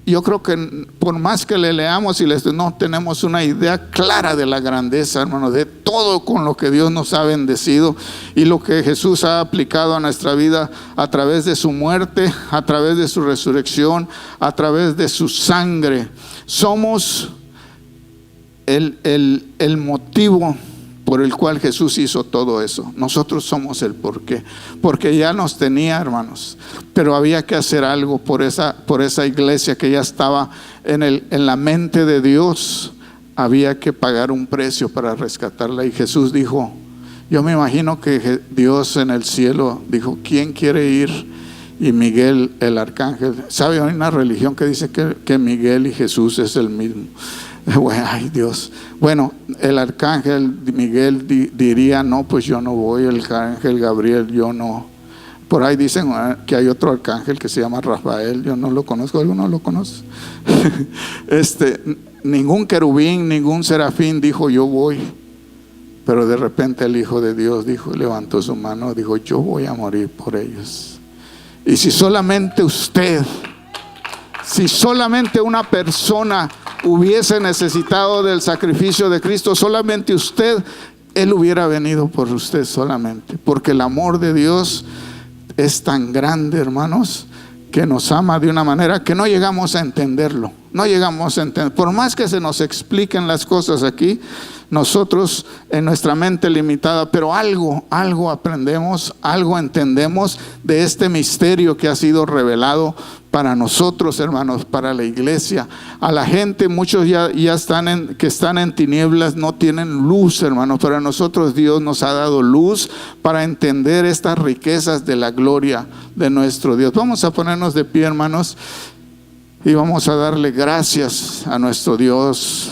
Yo creo que por más que le leamos y no tenemos una idea clara de la grandeza, hermanos, de todo con lo que Dios nos ha bendecido y lo que Jesús ha aplicado a nuestra vida a través de su muerte, a través de su resurrección, a través de su sangre. Somos el motivo por el cual Jesús hizo todo eso. Nosotros somos el porqué, porque ya nos tenía, hermanos, pero había que hacer algo por esa iglesia que ya estaba en la mente de Dios. Había que pagar un precio para rescatarla. Y Jesús dijo, yo me imagino que Dios en el cielo dijo, ¿quién quiere ir? Y Miguel, el arcángel, ¿sabe? Hay una religión que dice que Miguel y Jesús es el mismo. Ay, Dios. Bueno, el arcángel Miguel diría, no, pues yo no voy. El arcángel Gabriel, yo no. Por ahí dicen que hay otro arcángel que se llama Rafael. Yo no lo conozco. ¿Alguno lo conoce? Ningún querubín, ningún serafín dijo yo voy. Pero de repente el Hijo de Dios dijo, levantó su mano, dijo, yo voy a morir por ellos. Y si solamente una persona hubiese necesitado del sacrificio de Cristo, solamente usted, Él hubiera venido por usted solamente, porque el amor de Dios es tan grande, hermanos, que nos ama de una manera que no llegamos a entenderlo. No llegamos a entender, por más que se nos expliquen las cosas aquí, nosotros en nuestra mente limitada, pero algo aprendemos, algo entendemos de este misterio que ha sido revelado para nosotros, hermanos, para la iglesia. A la gente, muchos ya que están en tinieblas, no tienen luz, hermanos. Para nosotros Dios nos ha dado luz para entender estas riquezas de la gloria de nuestro Dios. Vamos a ponernos de pie, hermanos, y vamos a darle gracias a nuestro Dios,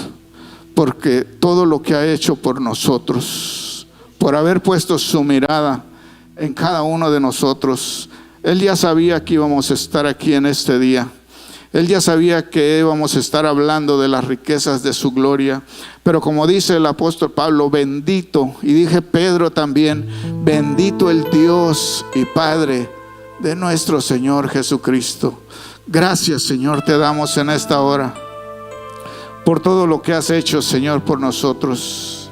porque todo lo que ha hecho por nosotros, por haber puesto su mirada en cada uno de nosotros. Él ya sabía que íbamos a estar aquí en este día. Él ya sabía que íbamos a estar hablando de las riquezas de su gloria. Pero como dice el apóstol Pablo, bendito, y dije Pedro también, bendito el Dios y Padre de nuestro Señor Jesucristo. Gracias, Señor, te damos en esta hora por todo lo que has hecho, Señor, por nosotros.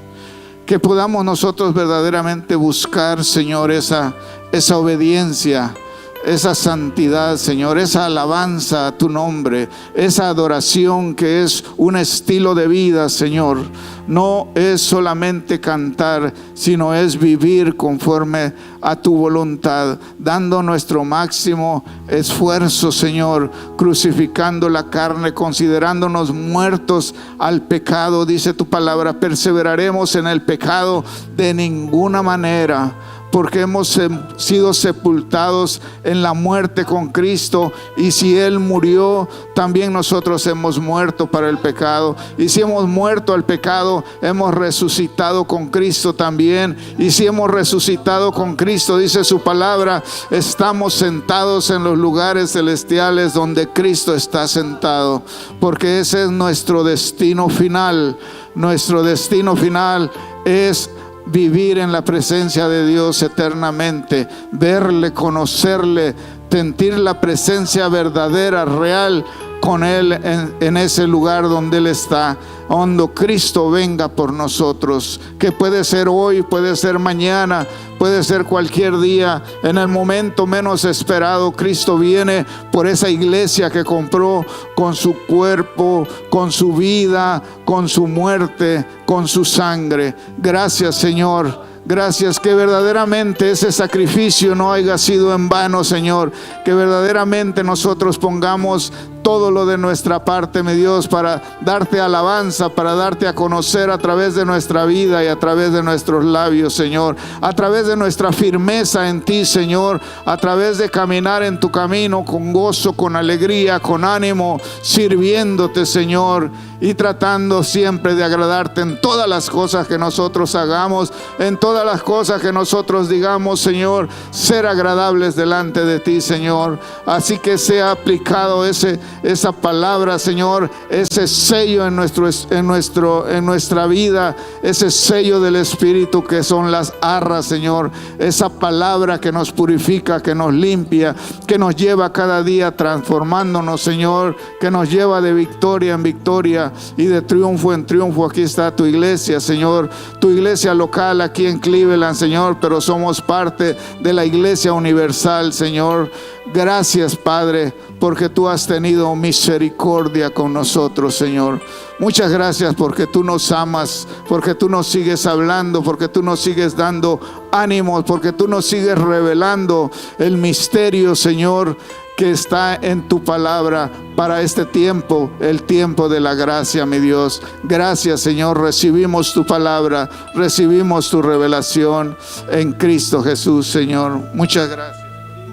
Que podamos nosotros verdaderamente buscar, Señor, esa obediencia, esa santidad, Señor, esa alabanza a tu nombre, esa adoración que es un estilo de vida, Señor. No es solamente cantar, sino es vivir conforme a tu voluntad, dando nuestro máximo esfuerzo, Señor, crucificando la carne, considerándonos muertos al pecado. Dice tu palabra, perseveraremos en el pecado de ninguna manera, porque hemos sido sepultados en la muerte con Cristo. Y si Él murió, también nosotros hemos muerto para el pecado. Y si hemos muerto al pecado, hemos resucitado con Cristo también. Y si hemos resucitado con Cristo, dice su palabra, estamos sentados en los lugares celestiales donde Cristo está sentado, porque ese es nuestro destino final. Nuestro destino final es vivir en la presencia de Dios eternamente, verle, conocerle, sentir la presencia verdadera, real con Él en ese lugar donde Él está. Cuando Cristo venga por nosotros, que puede ser hoy, puede ser mañana, puede ser cualquier día, en el momento menos esperado, Cristo viene por esa iglesia que compró con su cuerpo, con su vida, con su muerte, con su sangre. Gracias, Señor. Gracias, que verdaderamente ese sacrificio no haya sido en vano, Señor. Que verdaderamente nosotros pongamos todo lo de nuestra parte, mi Dios, para darte alabanza, para darte a conocer a través de nuestra vida y a través de nuestros labios, Señor. A través de nuestra firmeza en ti, Señor. A través de caminar en tu camino con gozo, con alegría, con ánimo, sirviéndote, Señor. Y tratando siempre de agradarte en todas las cosas que nosotros hagamos, en todas las cosas que nosotros digamos, Señor, ser agradables delante de ti, Señor. Así que sea aplicado esa palabra, Señor, ese sello en nuestra vida, ese sello del Espíritu que son las arras, Señor. Esa palabra que nos purifica, que nos limpia, que nos lleva cada día transformándonos, Señor, que nos lleva de victoria en victoria y de triunfo en triunfo. Aquí está tu iglesia, Señor, tu iglesia local aquí en Cleveland, Señor, pero somos parte de la iglesia universal, Señor. Gracias, Padre, porque tú has tenido misericordia con nosotros, Señor. Muchas gracias porque tú nos amas, porque tú nos sigues hablando, porque tú nos sigues dando ánimos, porque tú nos sigues revelando el misterio, Señor, que está en tu palabra para este tiempo, el tiempo de la gracia, mi Dios. Gracias, Señor. Recibimos tu palabra, recibimos tu revelación en Cristo Jesús, Señor. Muchas gracias.